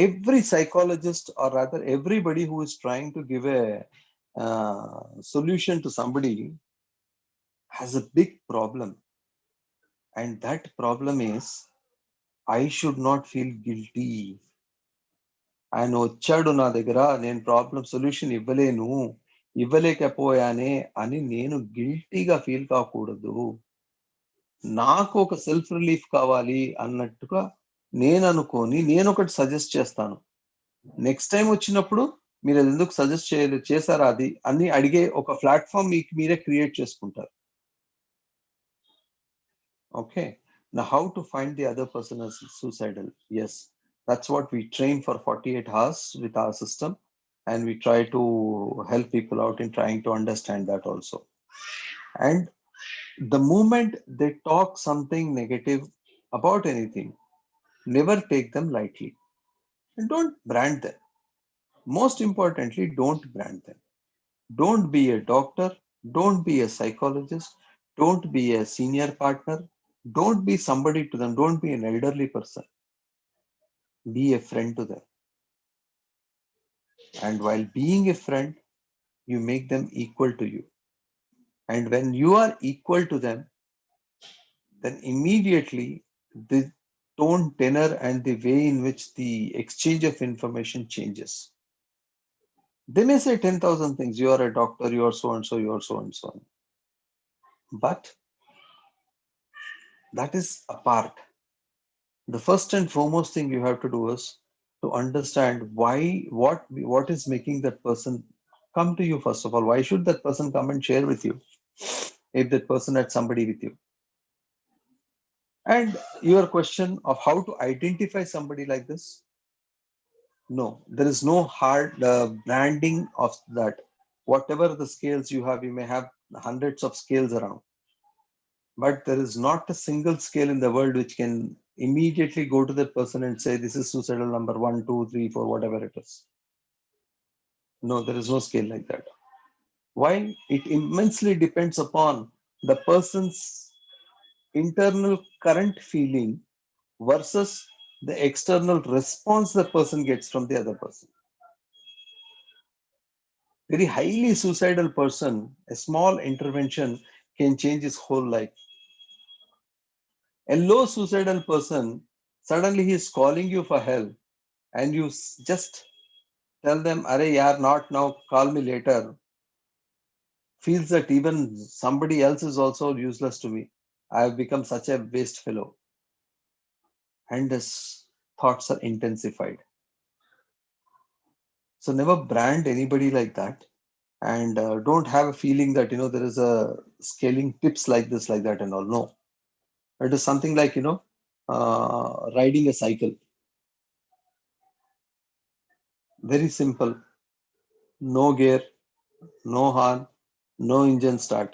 every psychologist, or rather everybody who is trying to give a solution to somebody has a big problem, and that problem is I should not feel guilty. ఆయన వచ్చాడు నా దగ్గర, నేను problem solution ఇవ్వలేకపోయానే అని నేను గిల్టీగా ఫీల్ కాకూడదు. నాకు ఒక సెల్ఫ్ రిలీఫ్ కావాలి అన్నట్టుగా నేను అనుకొని నేను ఒకటి సజెస్ట్ చేస్తాను. నెక్స్ట్ టైం వచ్చినప్పుడు మీరు అది ఎందుకు సజెస్ట్ చేశారా అది అని అడిగే ఒక ప్లాట్ఫామ్ మీకు మీరే క్రియేట్ చేసుకుంటారు. Okay, now how to find the other person as suicidal? Yes, that's what we train for 48 hours with our system, and we try to help people out in trying to understand that also. And the moment they talk something negative about anything, never take them lightly and don't brand them. Most importantly, don't brand them. Don't be a doctor, don't be a psychologist, don't be a senior partner, don't be somebody to them, don't be an elderly person. Be a friend to them. And while being a friend, you make them equal to you. And when you are equal to them, then immediately the tone, tenor, and the way in which the exchange of information changes. They may say 10,000 things. You are a doctor, you are so and so, you are so and so. But that is a part. The first and foremost thing you have to do is to understand what is making that person come to you. First of all, why should that person come and share with you if that person had somebody with you? And your question of how to identify somebody like this, no, there is no hard branding of that. Whatever the scales you have, you may have hundreds of scales around, but there is not a single scale in the world which can immediately go to that person and say this is suicidal number 1, 2, 3, 4, whatever it is. No, there is no scale like that. Why? It immensely depends upon the person's internal current feeling versus the external response the person gets from the other person. Very highly suicidal person, a small intervention can change his whole life. A low suicidal person, suddenly he is calling you for help, and you just tell them, "Arey yaar, not now, call me later," feels that even somebody else is also useless to me. I have become such a waste fellow. And his thoughts are intensified. So never brand anybody like that. And don't have a feeling that, there is a scaling tips like this, like that and all. No. It is something like, riding a cycle. Very simple. No gear, no horn, no engine start.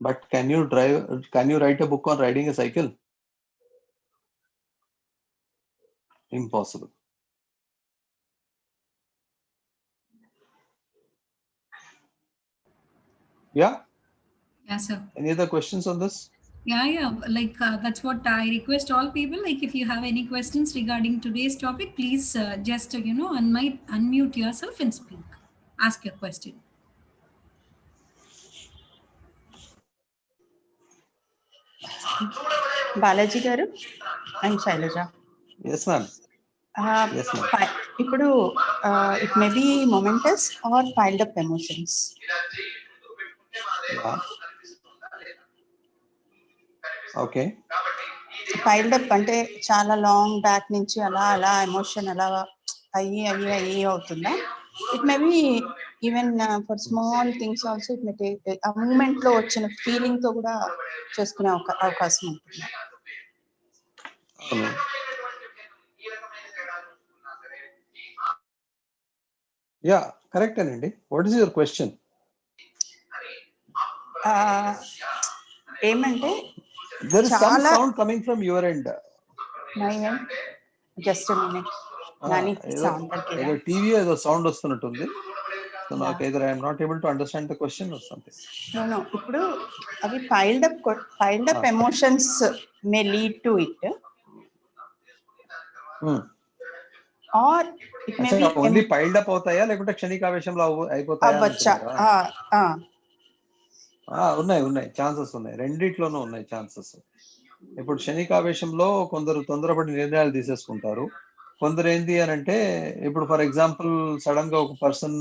But can you write a book on riding a cycle? Impossible. Yeah? Yeah, sir. Any other questions on this? Yeah. Like that's what I request all people. Like if you have any questions regarding today's topic, please just unmute yourself and speak. Ask your question. Balaji గారు and Shailaja. Yes, ma'am. Yes, ma'am. ఇప్పుడు it may be momentous or piled up emotions. Okay. Piled up అంటే చాలా long back నుంచి అలా emotion అలా అయ్యి అవుతుందా? It may be even for small things also it may take ఆ మూమెంట్ లో వచ్చిన ఫీలింగ్ తో కూడా చేసుకునే అవకాశం ఉంటుంది. అవును. యా కరెక్ట్ అండి. What is your question? ఏమంటే There is some చాలా sound coming from your end. Just minute Nani sound తగ్గిరా. ఏదో టీవీ ఏదో సౌండ్ వస్తున్నట్టుంది. సో నాకు either I am not able to understand the question or something. No, ఇప్పుడు అవి piled up emotions may lead to it, or it may be only piled up అవుతాయా లేకుంటే క్షణికావేశంలో అయిపోతాయా అంటున్నారా? ఉన్నాయి ఛాన్సెస్ ఉన్నాయి, రెండిట్లోనూ ఉన్నాయి ఛాన్సెస్. ఇప్పుడు క్షణికావేశంలో కొందరు తొందరపడి నిర్ణయాలు తీసేసుకుంటారు. కొందరు ఏంటి అని అంటే, ఇప్పుడు ఫర్ ఎగ్జాంపుల్ సడన్ గా ఒక పర్సన్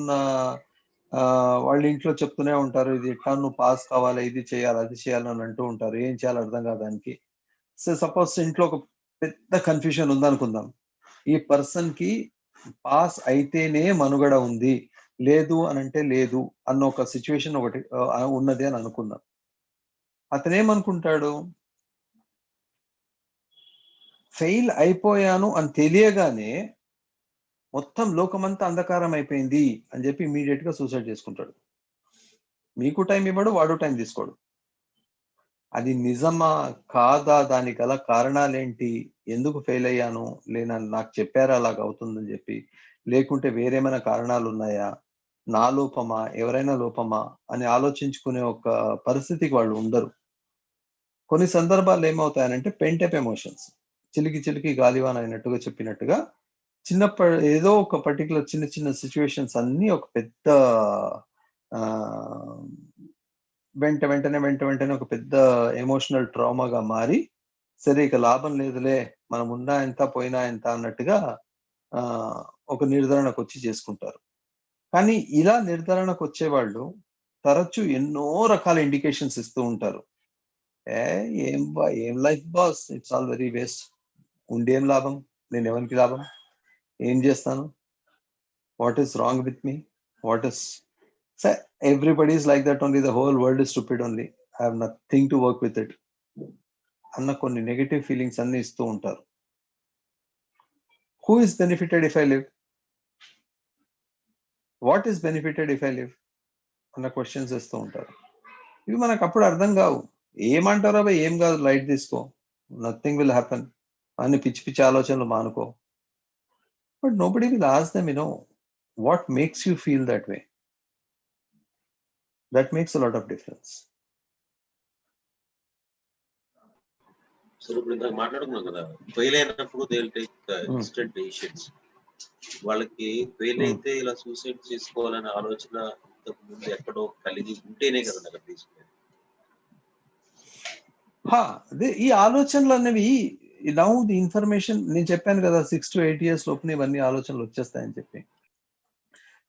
వాళ్ళ ఇంట్లో చెప్తూనే ఉంటారు, ఇది ఇట్లా నువ్వు పాస్ కావాలి, ఇది చేయాలి, అది చేయాలి అని అంటూ ఉంటారు. ఏం చేయాలి అర్థం కాదానికి. సో సపోజ్ ఇంట్లో ఒక పెద్ద కన్ఫ్యూజన్ ఉందనుకుందాం. ఈ పర్సన్ కి పాస్ అయితేనే మనుగడ ఉంది, లేదు అని అంటే లేదు అన్న ఒక సిచ్యువేషన్ ఒకటి ఉన్నది అని అనుకుందాం. అతనేమనుకుంటాడు, ఫెయిల్ అయిపోయాను అని తెలియగానే మొత్తం లోకమంతా అంధకారం అయిపోయింది అని చెప్పి ఇమీడియట్ గా సూసైడ్ చేసుకుంటాడు. మీకు టైం ఇవ్వడు, వాడు టైం తీసుకోడు. అది నిజమా కాదా, దానికి గల కారణాలేంటి, ఎందుకు ఫెయిల్ అయ్యాను, లేనా నాకు చెప్పారా అలాగ అవుతుందని చెప్పి, లేకుంటే వేరేమైనా కారణాలు ఉన్నాయా, నా లోపమా ఎవరైనా లోపమా అని ఆలోచించుకునే ఒక పరిస్థితికి వాళ్ళు ఉండరు. కొన్ని సందర్భాలు ఏమవుతాయనంటే పెంటప్ ఎమోషన్స్, చిలికి గాలివాన అయినట్టుగా చెప్పినట్టుగా చిన్నప్పుడు ఏదో ఒక పర్టికులర్ చిన్న సిచ్యువేషన్స్ అన్ని ఒక పెద్ద వెంటనే ఒక పెద్ద ఎమోషనల్ ట్రామాగా మారి, సరే ఇక లాభం లేదులే, మనం ఉన్నా ఎంత పోయినా ఎంత అన్నట్టుగా ఒక నిర్ధారణకు వచ్చి చేసుకుంటారు. కానీ ఇలా నిర్ధారణకు వచ్చేవాళ్ళు తరచూ ఎన్నో రకాల ఇండికేషన్స్ ఇస్తూ ఉంటారు. ఏం life boss, it's all very waste, ఉండేం లాభం, నేను ఎవరికి లాభం, ఏం చేస్తాను, what is wrong with me, what is everybody is like that only, the whole world is stupid only, I have nothing to work with it అన్న కొన్ని negative feelings అన్ని ఇస్తూ ఉంటారు. who is benefited if I live, what is benefited if I live అన్న questions ఇస్తూ ఉంటారు. ఇవి మనకు అప్పుడు అర్థం కావు. ఏమంటారో అబ్బాయి, ఏం కాదు, లైట్ తీసుకో, నథింగ్ విల్ హ్యాపెన్ అని పిచ్చి ఆలోచనలు మానుకో. But nobody will ask them, what makes you feel that way. That makes a lot of difference. So ఇప్పుడు ఇందాక మాట్లాడుకున్నాం కదా, ఫెయిల్ అయినప్పుడు they will take instant decisions. వాళ్ళకి ఫెయిల్ అయితే ఇలా సూసైడ్ చేసుకోవాలనే ఆలోచన ఇంతకు ముందు ఎక్కడో కలిగి ఉంటేనే కదా అక్కడ తీసుకునేది. ఈ ఆలోచనలు అనేవి నౌ ది ఇన్ఫర్మేషన్, నేను చెప్పాను కదా 6 to 8 years లోపునే ఇవన్నీ ఆలోచనలు వచ్చేస్తాయని చెప్పి.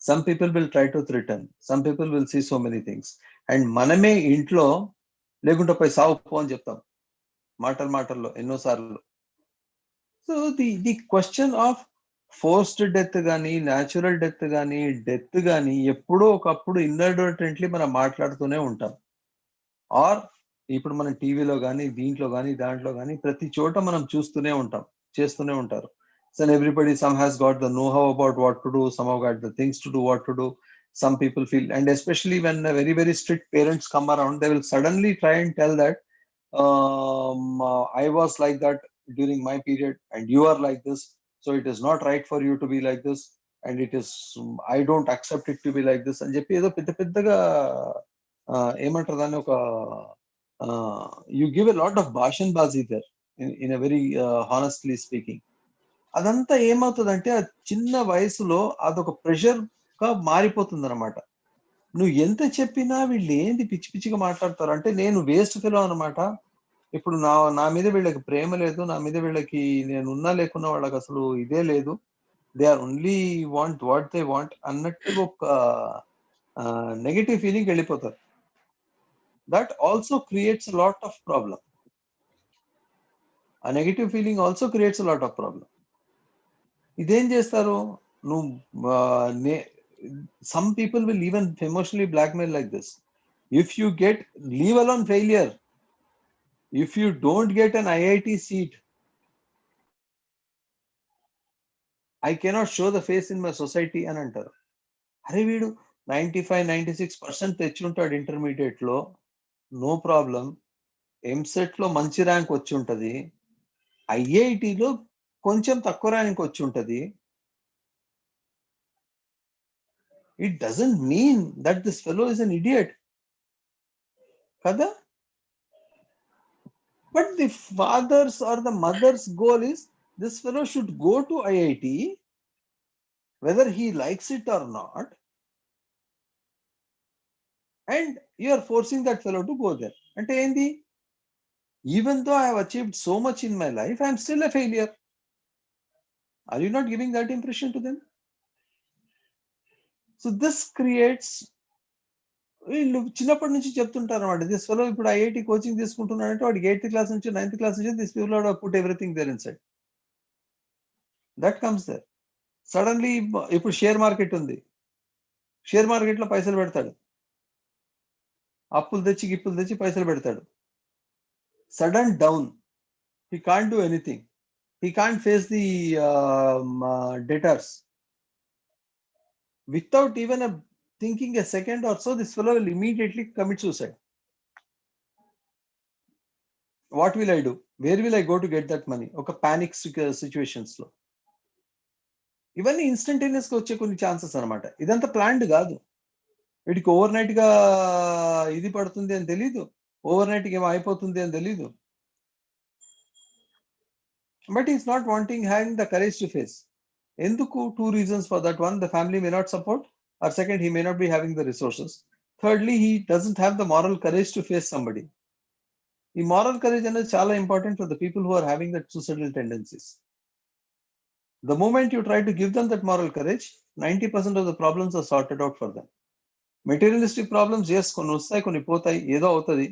Some people will try to threaten, some people will see so many things, and మనమే ఇంట్లో లేకుంటే పోయి సావు పో అని చెప్తాం మాటల్లో ఎన్నోసార్లు. So the question of forced death కానీ, న్యాచురల్ డెత్ కానీ, డెత్ కానీ ఎప్పుడో ఒకప్పుడు ఇన్అడ్వర్టెంట్లీ మనం మాట్లాడుతూనే ఉంటాం. ఆర్ ఇప్పుడు మనం టీవీలో కానీ, దీంట్లో కానీ, దాంట్లో కానీ ప్రతి చోట మనం చూస్తూనే ఉంటాం, చేస్తూనే ఉంటారు. So everybody, some has got the know-how about what to do, some have got the things to do, what to do. Some people feel, and especially when very, very strict parents come around, they will suddenly try and tell that I was like that during my period and you are like this, so it is not right for you to be like this, and it is, I don't accept it to be like this అని చెప్పి ఏదో పెద్దగా ఏమంటారు దాన్ని, ఒక you give a lot of భాషన్ bhaji there in a very honestly speaking. అదంతా ఏమవుతుందంటే ఆ చిన్న వయసులో అదొక ప్రెషర్ గా మారిపోతుంది అనమాట. నువ్వు ఎంత చెప్పినా వీళ్ళు ఏంది పిచ్చిగా మాట్లాడతారు అంటే, నేను వేస్ట్ ఫెలో అనమాట, ఇప్పుడు నా మీద వీళ్ళకి ప్రేమ లేదు, నా మీద వీళ్ళకి నేను ఉన్నా లేకున్నా వాళ్ళకి అసలు ఇదే లేదు, they are only want what they want అన్నట్టు ఒక నెగటివ్ ఫీలింగ్ వెళ్ళిపోతారు. That also creates lot of problem. ఆ negative feeling also creates lot of problem. ఇదేం చేస్తారు, నువ్వు some people will even emotionally blackmail like this. If you get, leave alone failure, if you don't get an IIT seat, I cannot show the face in my society అని అంటారు. అరే వీడు 95-96% తెచ్చుంటాడు intermediate లో, no problem. EAMCET లో మంచి rank వచ్చి ఉంటది, ఐఐటిలో కొంచెం తక్కువ ర్యాంక్ వచ్చి ఉంటది. It doesn't mean that this fellow is an idiot కదా. But the fathers or the mothers goal is this fellow should go to IIT whether he likes it or not, and you are forcing that fellow to go there. Ante endi, even though I have achieved so much in my life, I am still a failure. Are you not giving that impression to them? So this creates, వీళ్ళు చిన్నప్పటి నుంచి చెప్తుంటారు అన్నమాట, this fellow ఇప్పుడు IIT coaching తీసుకుంటున్నాడంటే వాడికి 8th class నుంచి 9th class నుంచి this people have put everything there inside. That comes there. Suddenly ఇప్పుడు షేర్ మార్కెట్ ఉంది, షేర్ మార్కెట్ లో పైసలు పెడతాడు, అప్పులు తెచ్చి గిప్పులు తెచ్చి పైసలు పెడతాడు. Sudden down, he can't do anything, he can't face the debtors. Without even thinking a second or so, this fellow will immediately commit suicide. What will I do, where will I go to get that money? ఒక panic situations లో ఇవన్నీ instantaneous గా వచ్చే కొన్ని chances అనమాట. ఇదంతా planned కాదు. వీటికి ఓవర్ నైట్ గా ఇది పడుతుంది అని తెలీదు, ఓవర్ నైట్ కి ఏమో అయిపోతుంది అని తెలీదు. But is not wanting, having the courage to face. ఎందుకు? 2 reasons for that. One, the family may not support, or second, he may not be having the resources. Thirdly, he doesn't have the moral courage to face somebody. The moral courage అనేది చాలా important for the people who are having that suicidal tendencies. The moment you try to give them that moral courage, 90% of the problems are sorted out for them. Materialistic problems, yes, కొన్ని వస్తాయి, కొన్ని పోతాయి, ఏదో అవుతుంది.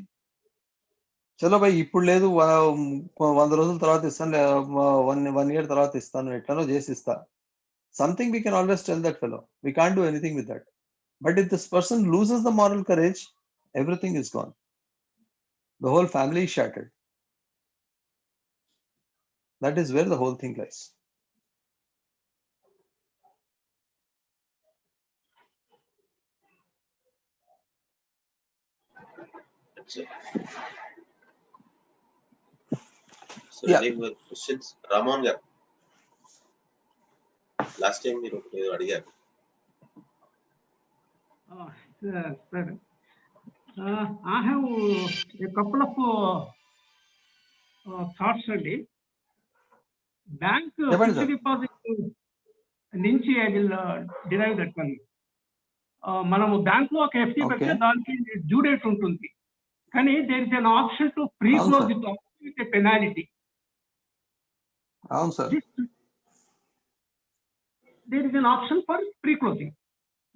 చలో భయ్ ఇప్పుడు లేదు, 100 రోజుల తర్వాత ఇస్తాను, 1 year తర్వాత ఇస్తాను, ఎట్లనో చేసి ఇస్తా. Something we can always tell that fellow. We can't do anything with that. But if this person loses the moral courage, everything is gone. The whole family is shattered. That is where the whole thing lies. So Yeah. any more questions? Ramon garu, last time మీరు అడిగారు. Sir, I have a couple of thoughts only. Bank fixed deposit నుంచి I will derive that one. మనము bank లో ఒక FD పెడితే దానికి due date ఉంటుంది, కానీ there is an option to pre close it with a penalty. అవును sir. There is an option for pre-closing.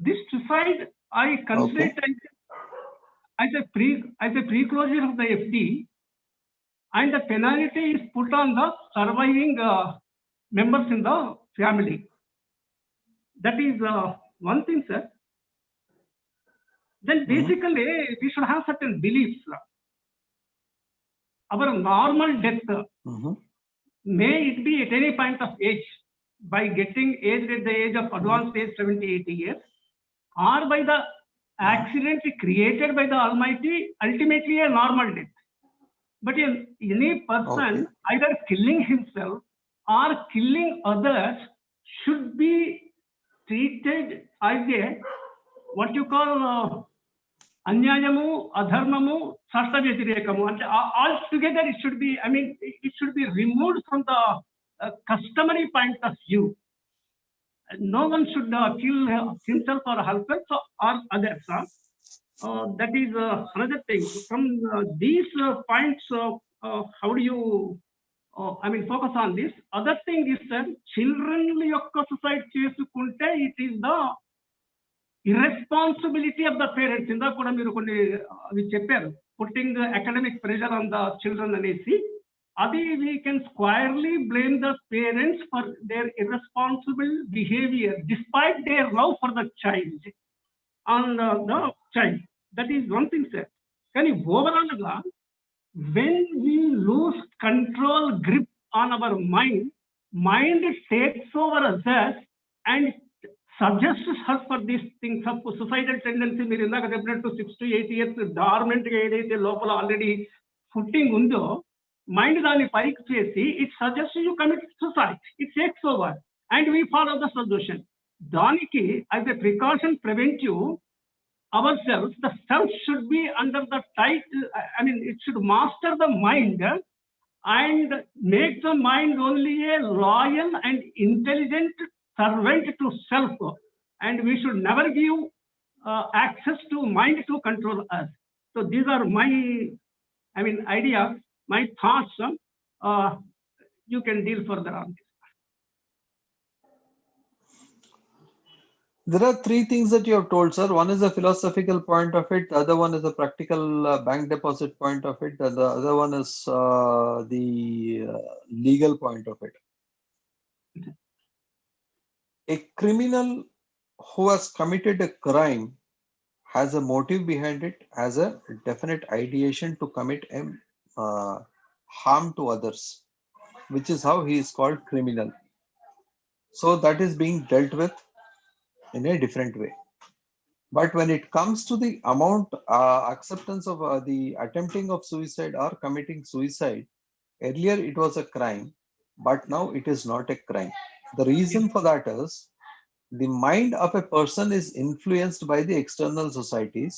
This suicide I consider it as a pre-closure of the FD, and the penalty is put on the surviving members in the family. That is one thing, sir. Then basically we should have certain beliefs. Our normal death, may it be at any point of age, by getting aged at the age of advanced age 70-80 years, or by the accident created by the Almighty, ultimately a normal death. But in any person either killing himself or killing others should be treated as a what you call anyayamu, adharmamu, shastra vyatirekamu. And all together it should be, I mean, it should be removed from the customary point of view. No one should kill himself or herself or others. That is another thing. From these points, how do you, I mean, focus on this? Other thing is that children yokka suicide chesukunte, it is the irresponsibility of the parents. Inda kuda meeru konni avi chepparu, putting academic pressure on the children anesi. Adi, we can squarely blame the parents for their irresponsible behavior despite their love for the child on the child. That is one thing, sir. Can you overall, when we lose control grip on our mind, mind takes over us and suggests us for these things of suicidal tendency. మీరు ఇందాక చెప్పినట్టు 6 to 8 years dormant గా ఏదైతే లోపల already footing ఉందో mind దాన్ని పైకి చేసి it suggest you commit suicide, it takes over and we follow the solution. దానికి as a precaution preventive ourselves, the self should be under the tight, I mean, it should master the mind and make the mind only a loyal and intelligent servant to self. And we should never give access to mind to control us. So these are my, I mean, ideas, my thoughts. You can deal further on this. There are three things that you have told, sir. One is a philosophical point of it. The other one is a practical bank deposit point of it. And the other one is the legal point of it. A criminal who has committed a crime has a motive behind it, has a definite ideation to commit harm to others, which is how he is called criminal. So that is being dealt with in a different way. But when it comes to the amount acceptance of the attempting of suicide or committing suicide, earlier it was a crime, but now it is not a crime. The reason for that is the mind of a person is influenced by the external societies.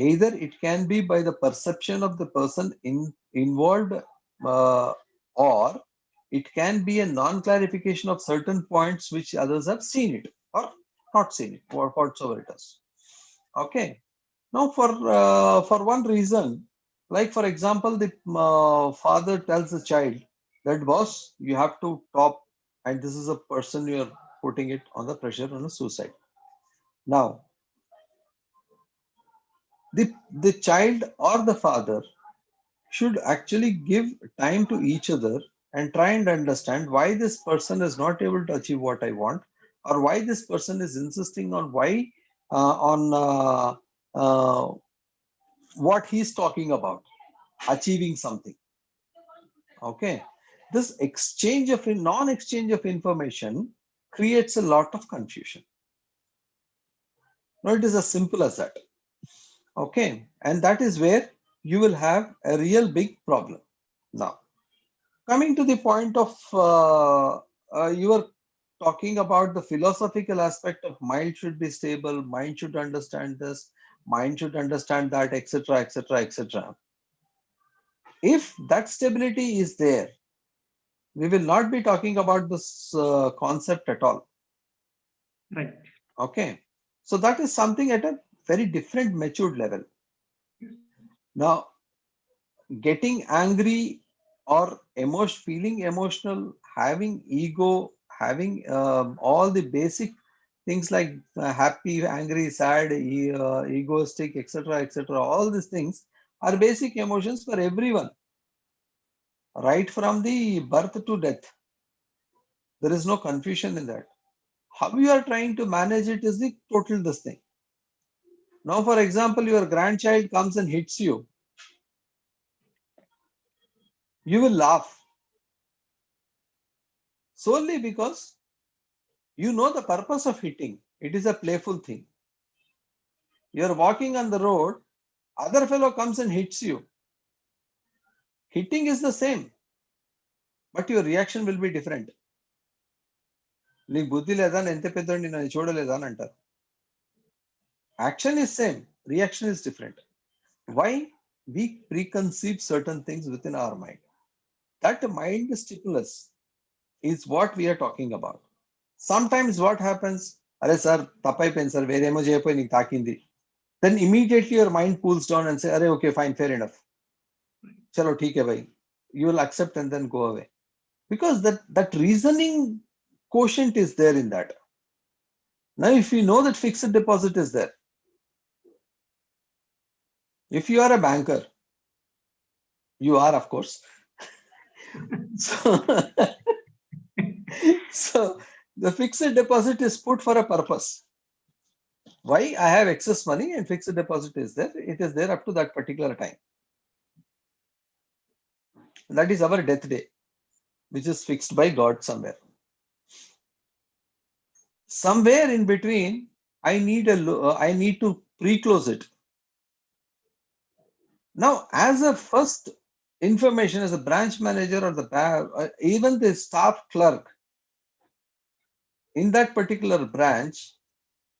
Either it can be by the perception of the person involved, or it can be a non-clarification of certain points which others have seen it or not seen it, or whatsoever it is. Okay. Now, for one reason, like for example, the father tells the child that, boss, you have to top, and this is a person you are putting it on the pressure on a suicide. Now, the child or the father should actually give time to each other and try and understand why this person is not able to achieve what I want, or why this person is insisting on what he's talking about, achieving something. Okay. This non-exchange of information creates a lot of confusion. Now, it is as simple as that. Okay. And that is where you will have a real big problem. Now, coming to the point of you are talking about the philosophical aspect of mind should be stable, mind should understand this, mind should understand that, etc., etc., etc. If that stability is there, we will not be talking about this concept at all. Right. Okay. So that is something at a very different matured level. Now, getting angry or feeling emotional, having ego, having all the basic things like happy, angry, sad, egoistic, etc., etc., all these things are basic emotions for everyone, right from the birth to death. There is no confusion in that. How you are trying to manage it is the total this thing. Now, for example, your grandchild comes and hits you. You will laugh solely because you know the purpose of hitting. It is a playful thing. You are walking on the road, other fellow comes and hits you. Hitting is the same, but your reaction will be different. Action is same, reaction is different. Why? We preconceive certain things within our mind. That mind stimulus is what we are talking about. Sometimes what happens, "Arey sir, tapai pen sir, veremo cheyapo nik takindi." Then immediately your mind cools down and say, "Arey, okay, fine, fair enough. Chalo, theek hai bhai." You will accept and then go away. Because that reasoning quotient is there in that. Now, if you know that fixed deposit is there, if you are a banker, you are, of course, So, so the fixed deposit is put for a purpose. Why? I have excess money and fixed deposit is there. It is there up to that particular time. That is our death day, which is fixed by God somewhere. Somewhere in between, I need to pre-close it. Now, as a first information, as a branch manager or even the staff clerk in that particular branch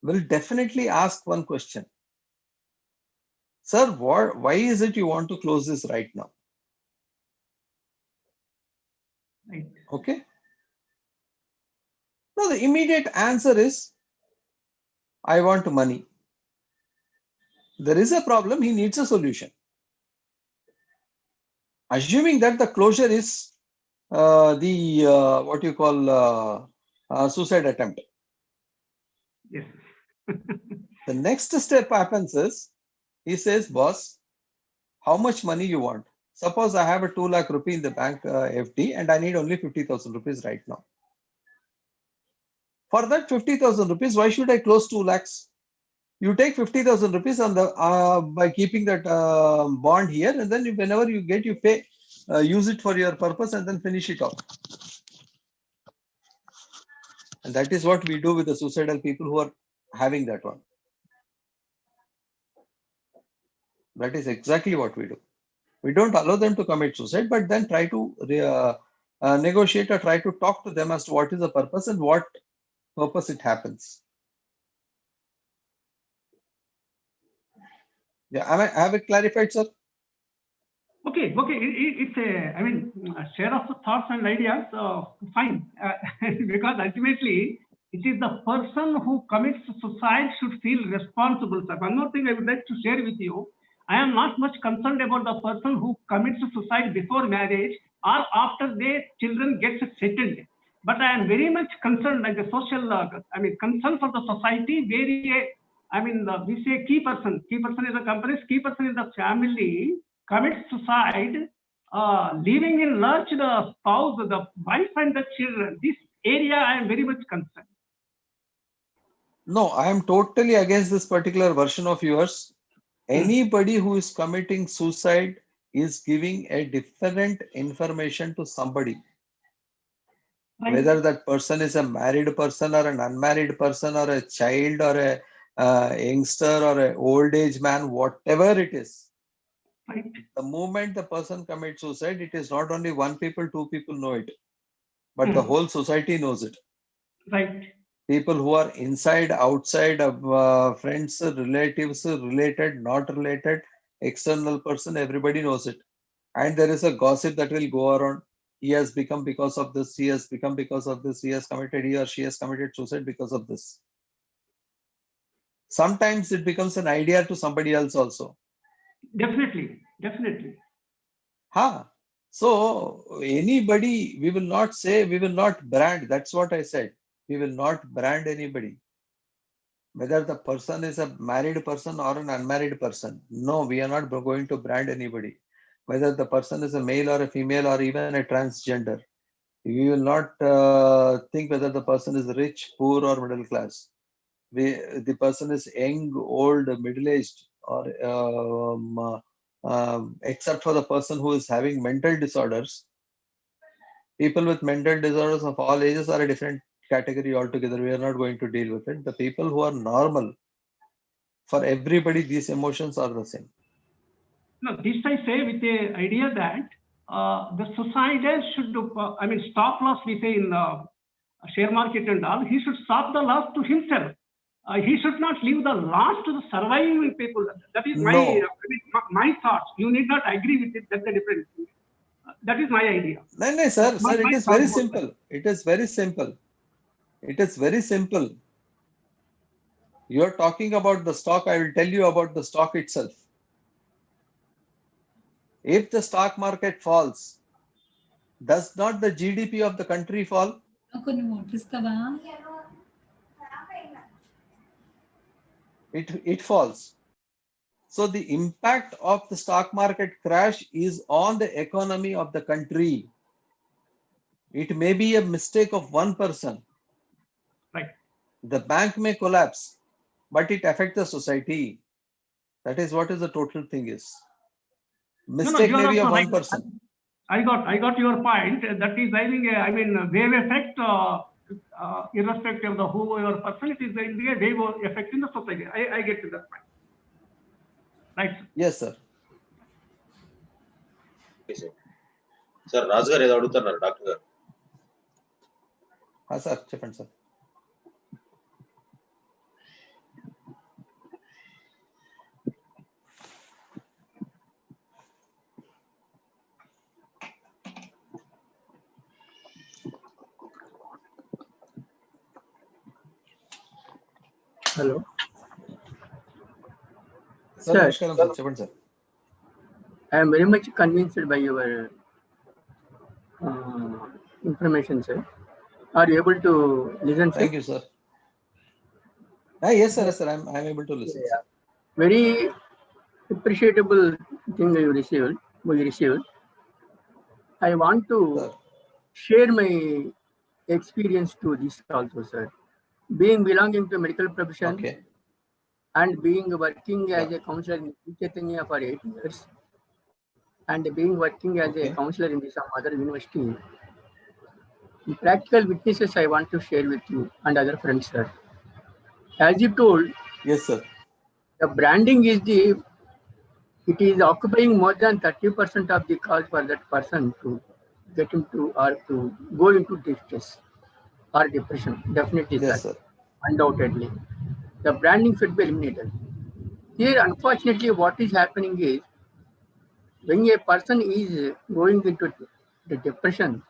will definitely ask one question. Sir, why is it you want to close this right now? Right. Okay. No, the immediate answer is, I want money. There is a problem, he needs a solution. Assuming that the closure is what you call suicide attempt. Yes. The next step happens is, he says, boss, how much money you want? Suppose I have a 2 lakh rupee in the bank FD and I need only 50,000 rupees right now. For that 50,000 rupees, why should I close 2 lakhs? You take 50,000 rupees on the by keeping that bond here, and then whenever you get, you pay, use it for your purpose, and then finish it off. And that is what we do with the suicidal people who are having that one. That is exactly what we do. We don't allow them to commit suicide, but then try to negotiate or try to talk to them as to what is the purpose and what purpose it happens. Yeah, have I clarified, sir? Okay. It's a share of the thoughts and ideas. Fine, because ultimately it is the person who commits suicide should feel responsible. Sir, one more thing I would like to share with you. I am not much concerned about the person who commits suicide before marriage or after their children get settled. But I am very much concerned, like the social, concern for the society, where we say key person in the companies, key person in the family commits suicide, leaving in lurch the spouse, the wife, and the children. This area I am very much concerned. No, I am totally against this particular version of yours. Anybody who is committing suicide is giving a different information to somebody. Right. Whether that person is a married person or an unmarried person or a child or a youngster or an old age man, whatever it is. Right. The moment the person commits suicide, it is not only one people, two people know it, but the whole society knows it. Right. People who are inside, outside, friends, relatives, related, not related, external person, everybody knows it. And there is a gossip that will go around. He has become because of this, he has become because of this, he or she has committed suicide because of this. Sometimes it becomes an idea to somebody else also. Definitely. So anybody, we will not say, we will not brand. That's what I said. We will not brand anybody. Whether the person is a married person or an unmarried person. No, we are not going to brand anybody. Whether the person is a male or a female or even a transgender. We will not think whether the person is rich, poor, or middle class. The person is young, old, middle-aged, or except for the person who is having mental disorders. People with mental disorders of all ages are a different category altogether. We are not going to deal with it. The people who are normal, for everybody, these emotions are the same. No, this I say with the idea that the suicidal should, stop loss, we say in share market and all, he should stop the loss to himself. He should not leave the loss to the surviving people. That is my thoughts. You need not agree with it. That's the difference. That is my idea. No, sir. Sir, it is very simple. It is very simple. It is very simple. You are talking about the stock. I will tell you about the stock itself. If the stock market falls, does not the GDP of the country fall? It falls. So the impact of the stock market crash is on the economy of the country. It may be a mistake of one person. Right. The bank may collapse, but it affects the society. That is what is the total thing is. Mistake you are may be of also one right. person. I got your point. That is having a, I mean, wave effect, irrespective of the whoever person, it is going to be a wave effect in the society. I get to that point. Right. Yes, sir. Sir Raju గారు ఏదో అడుగుతున్నారు doctor గారు. Sir చెప్పండి sir. Hello. Sir, namaskaram, sir. Chepandi, sir. I am very much convinced by your information, sir. Are you able to listen, sir? Thank you, sir. Yes, sir. Yes, sir. I'm able to listen. Yeah. Very appreciable thing we received. I want to share my experience to this also, sir. Being belonging to medical profession, okay, and being working as a counselor in Chaitanya for 8 years, and being working as a counselor in some other university, practical witnesses I want to share with you and other friends, sir. As you told, yes, sir. The branding is it is occupying more than 30% of the cause for that person to get into or to go into distress or depression. Definitely, yes, sir. Sir. Undoubtedly. The branding should be eliminated. Here, unfortunately, what is happening is when a person is going into the depression,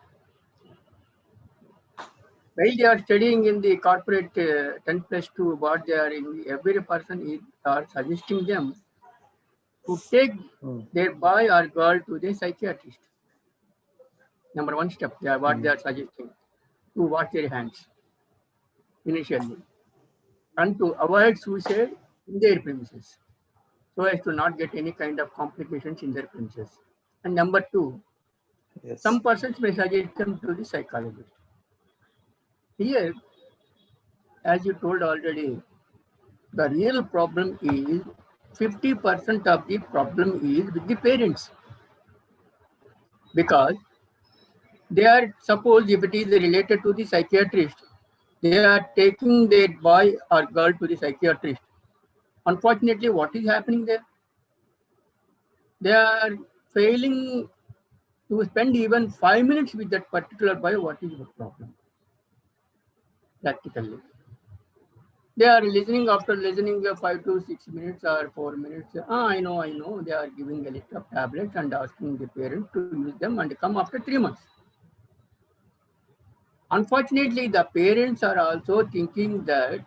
while they are studying in the corporate 10+2, what they are in, every person is are suggesting them to take their boy or girl to the psychiatrist. Number one step, what they are suggesting, to wash their hands initially, and to avoid suicide in their premises, so as to not get any kind of complications in their premises. And number two, some persons may suggest them to the psychologist. Here, as you told already, the real problem is 50% of the problem is with the parents, because they are, suppose if it is related to the psychiatrist, they are taking their boy or girl to the psychiatrist. Unfortunately, what is happening there? They are failing to spend even 5 minutes with that particular boy. What is the problem? Practically, they are listening, after listening 5 to 6 minutes or 4 minutes. I know. They are giving a list of tablets and asking the parents to use them and come after 3 months. Unfortunately, the parents are also thinking that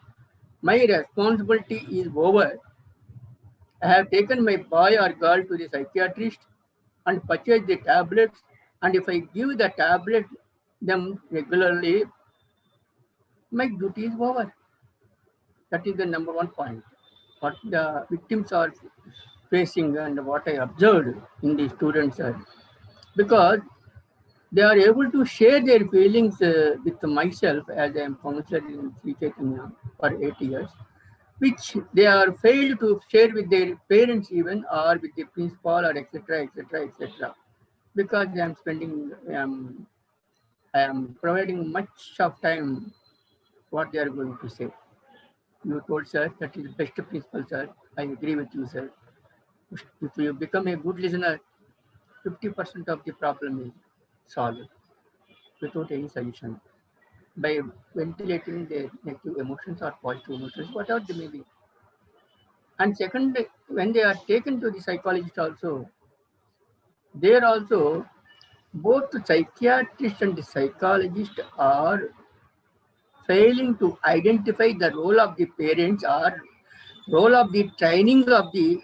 my responsibility is over. I have taken my boy or girl to the psychiatrist and purchased the tablets, and if I give the tablet them regularly, my duty is over. That is the number one point. What the victims are facing and what I observed in the students are, because they are able to share their feelings with myself, as I am counselor in Sri Chaitanya for 8 years, which they are failed to share with their parents even, or with the principal, or etc. Because I am providing much of time what they are going to say. You told, sir, that is the best principle, sir. I agree with you, sir. If you become a good listener, 50% of the problem is solved without any solution, by ventilating their negative emotions or positive emotions, whatever they may be. And second, when they are taken to the psychologist also, there also both the psychiatrist and the psychologist are failing to identify the role of the parents, or role of the training of the,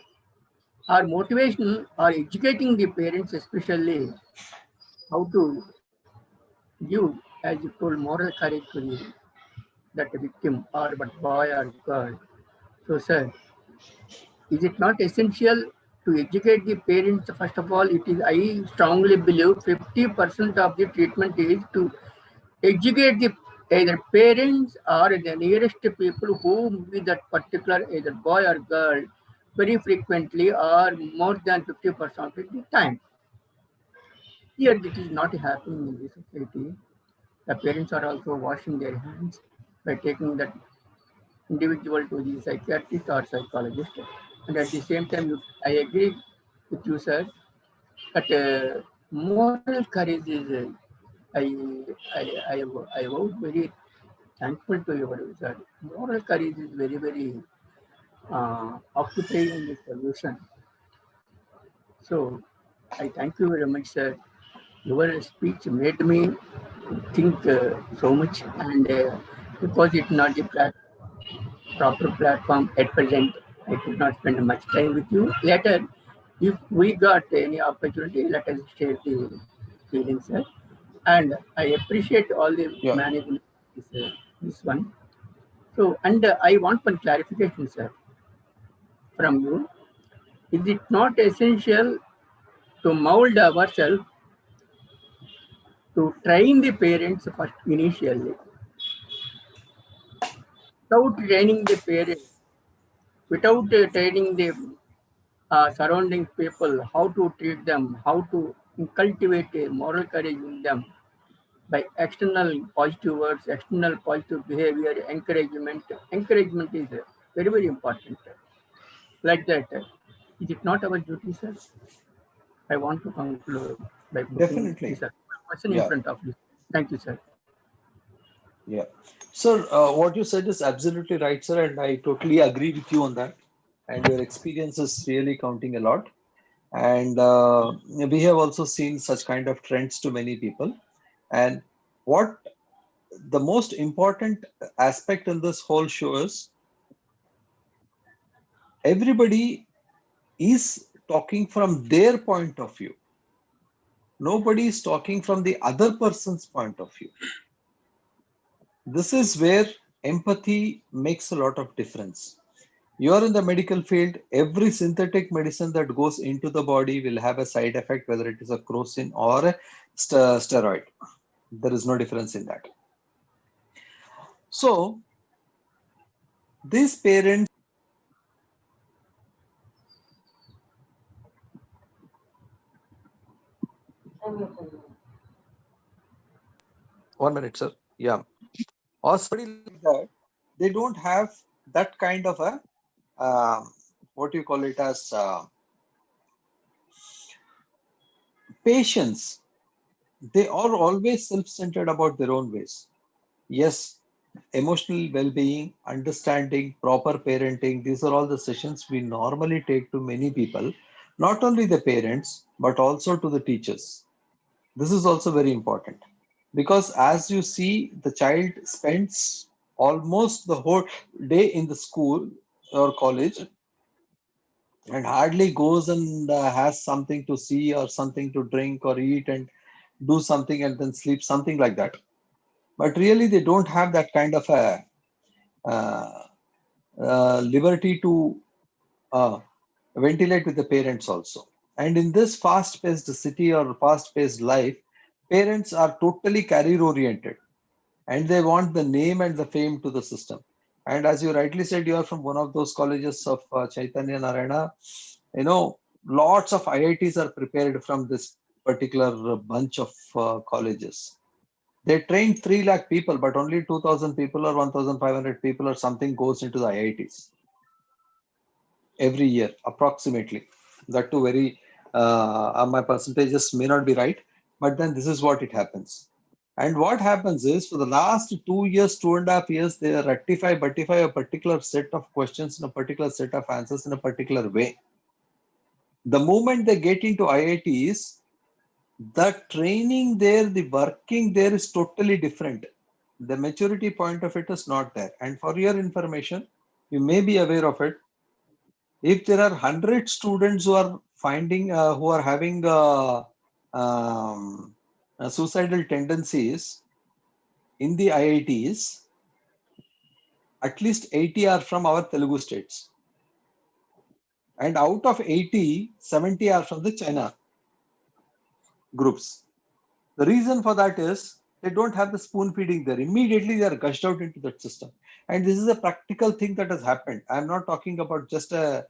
or motivation, or educating the parents, especially how to give, as you told, moral courage to that victim, or but boy or girl. So, sir, is it not essential to educate the parents, first of all, I strongly believe 50% of the treatment is to educate the either parents or the nearest people who with that particular either boy or girl very frequently or more than 50% of the time. Here it is not happening in the society. The parents are also washing their hands by taking that individual to the psychiatrist or psychologist. And at the same time, I agree with you, sir, that moral courage is, I was very thankful to you, sir. Moral courage is very, very occupying the solution. So I thank you very much, sir. Your speech made me think so much, and because it's not the proper platform at present, I could not spend much time with you. Later, if we got any opportunity, let us share the feelings, sir. And I appreciate all the management this one. So, and I want one clarification, sir, from you. Is it not essential to mold ourselves to train the parents first initially? Without training the parents, without training the surrounding people, how to treat them, how to cultivate a moral courage in them by external positive words, external positive behavior, encouragement. Encouragement is very, very important. Like that, is it not our duty, sir? I want to conclude by putting Definitely. this question in front of you. Thank you, sir. Yeah. Sir, what you said is absolutely right, sir, and I totally agree with you on that. And your experience is really counting a lot. And we have also seen such kind of trends to many people. And what the most important aspect in this whole show is everybody is talking from their point of view. Nobody is talking from the other person's point of view. This is where empathy makes a lot of difference. You are in the medical field, every synthetic medicine that goes into the body will have a side effect, whether it is a crocin or a steroid. There is no difference in that. So, these parents, one minute, sir. Yeah. Or somebody like that, they don't have that kind of a, what do you call it as, patience. They are always self-centered about their own ways. Yes, emotional well-being, understanding, proper parenting, these are all the sessions we normally take to many people, not only the parents, but also to the teachers. This is also very important because as you see, the child spends almost the whole day in the school or college and hardly goes and has something to see or something to drink or eat and do something and then sleep, something like that. But really, they don't have that kind of a liberty to ventilate with the parents also. And in this fast-paced city or fast-paced life, parents are totally career-oriented and they want the name and the fame to the system. And as you rightly said, you are from one of those colleges of Chaitanya Narayana. You know, lots of IITs are prepared from this particular bunch of colleges. They train 3 lakh people, but only 2,000 people or 1,500 people or something goes into the IITs every year, approximately. That too very, my percentages may not be right, but then this is what it happens. And what happens is for the last 2 years, 2.5 years, they buttify a particular set of questions in a particular set of answers in a particular way. The moment they get into IITs, the training there, the working there is totally different. The maturity point of it is not there. And for your information, you may be aware of it. If there are 100 students who are finding, who are having suicidal tendencies in the IITs, at least 80 are from our Telugu states. And out of 80, 70 are from the China groups. The reason for that is they don't have the spoon feeding there. Immediately they are gushed out into that system. And this is a practical thing that has happened. I'm not talking about just a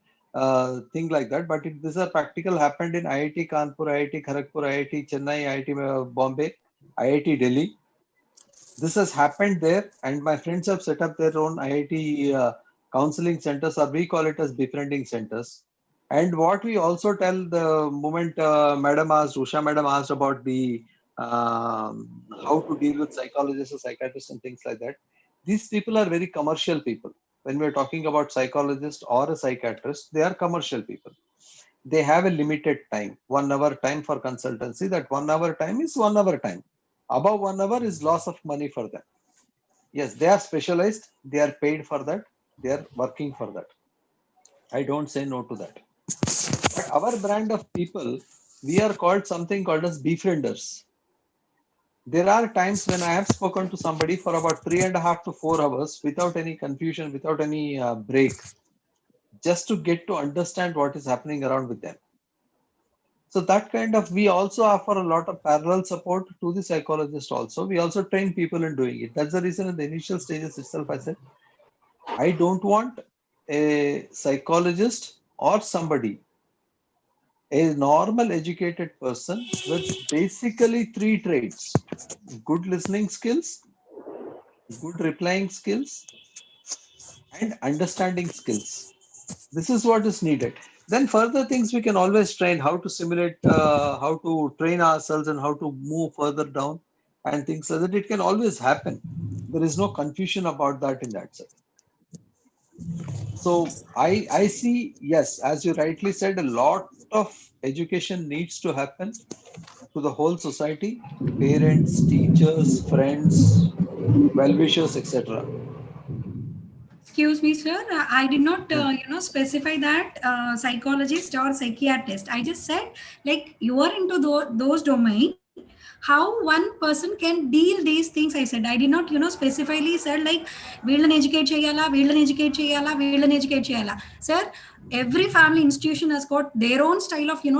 thing like that, but this is a practical happened in IIT Kanpur, IIT Kharagpur, IIT Chennai, IIT Bombay, IIT Delhi. This has happened there, and my friends have set up their own IIT counseling centers, or we call it as befriending centers. And what we also tell the moment Usha Madam asked about the how to deal with psychologists or psychiatrists and things like that. These people are very commercial people. When we're talking about psychologist or a psychiatrist, they are commercial people. They have a limited time, 1 hour time for consultancy. That 1 hour time is 1 hour time. Above 1 hour is loss of money for them. Yes, they are specialized. They are paid for that. They are working for that. I don't say no to that. But our brand of people, we are called something called as befrienders. There are times when I have spoken to somebody for about 3.5 to 4 hours without any confusion, without any break, just to get to understand what is happening around with them. So that kind of, we also offer a lot of parallel support to the psychologist also. We also train people in doing it. That's the reason in the initial stages itself, I said, I don't want a psychologist or somebody, a normal educated person with basically 3 traits: good listening skills, good replying skills, and understanding skills. This is what is needed. Then further things we can always train, how to simulate, how to train ourselves and how to move further down and things like that. It can always happen. There is no confusion about that in that sense. So I see, yes, as you rightly said, a lot of education needs to happen to the whole society, parents, teachers, friends, well-wishers, etc. Excuse me, sir. I did not, specify that psychologist or psychiatrist. I just said, like, you are into those domain. How one person can deal these things. I said, I did not, specifically said like, వీళ్ళని educate cheyala, వీళ్ళని educate cheyala, వీళ్ళని educate cheyala. Sir, every family institution has got their own style of,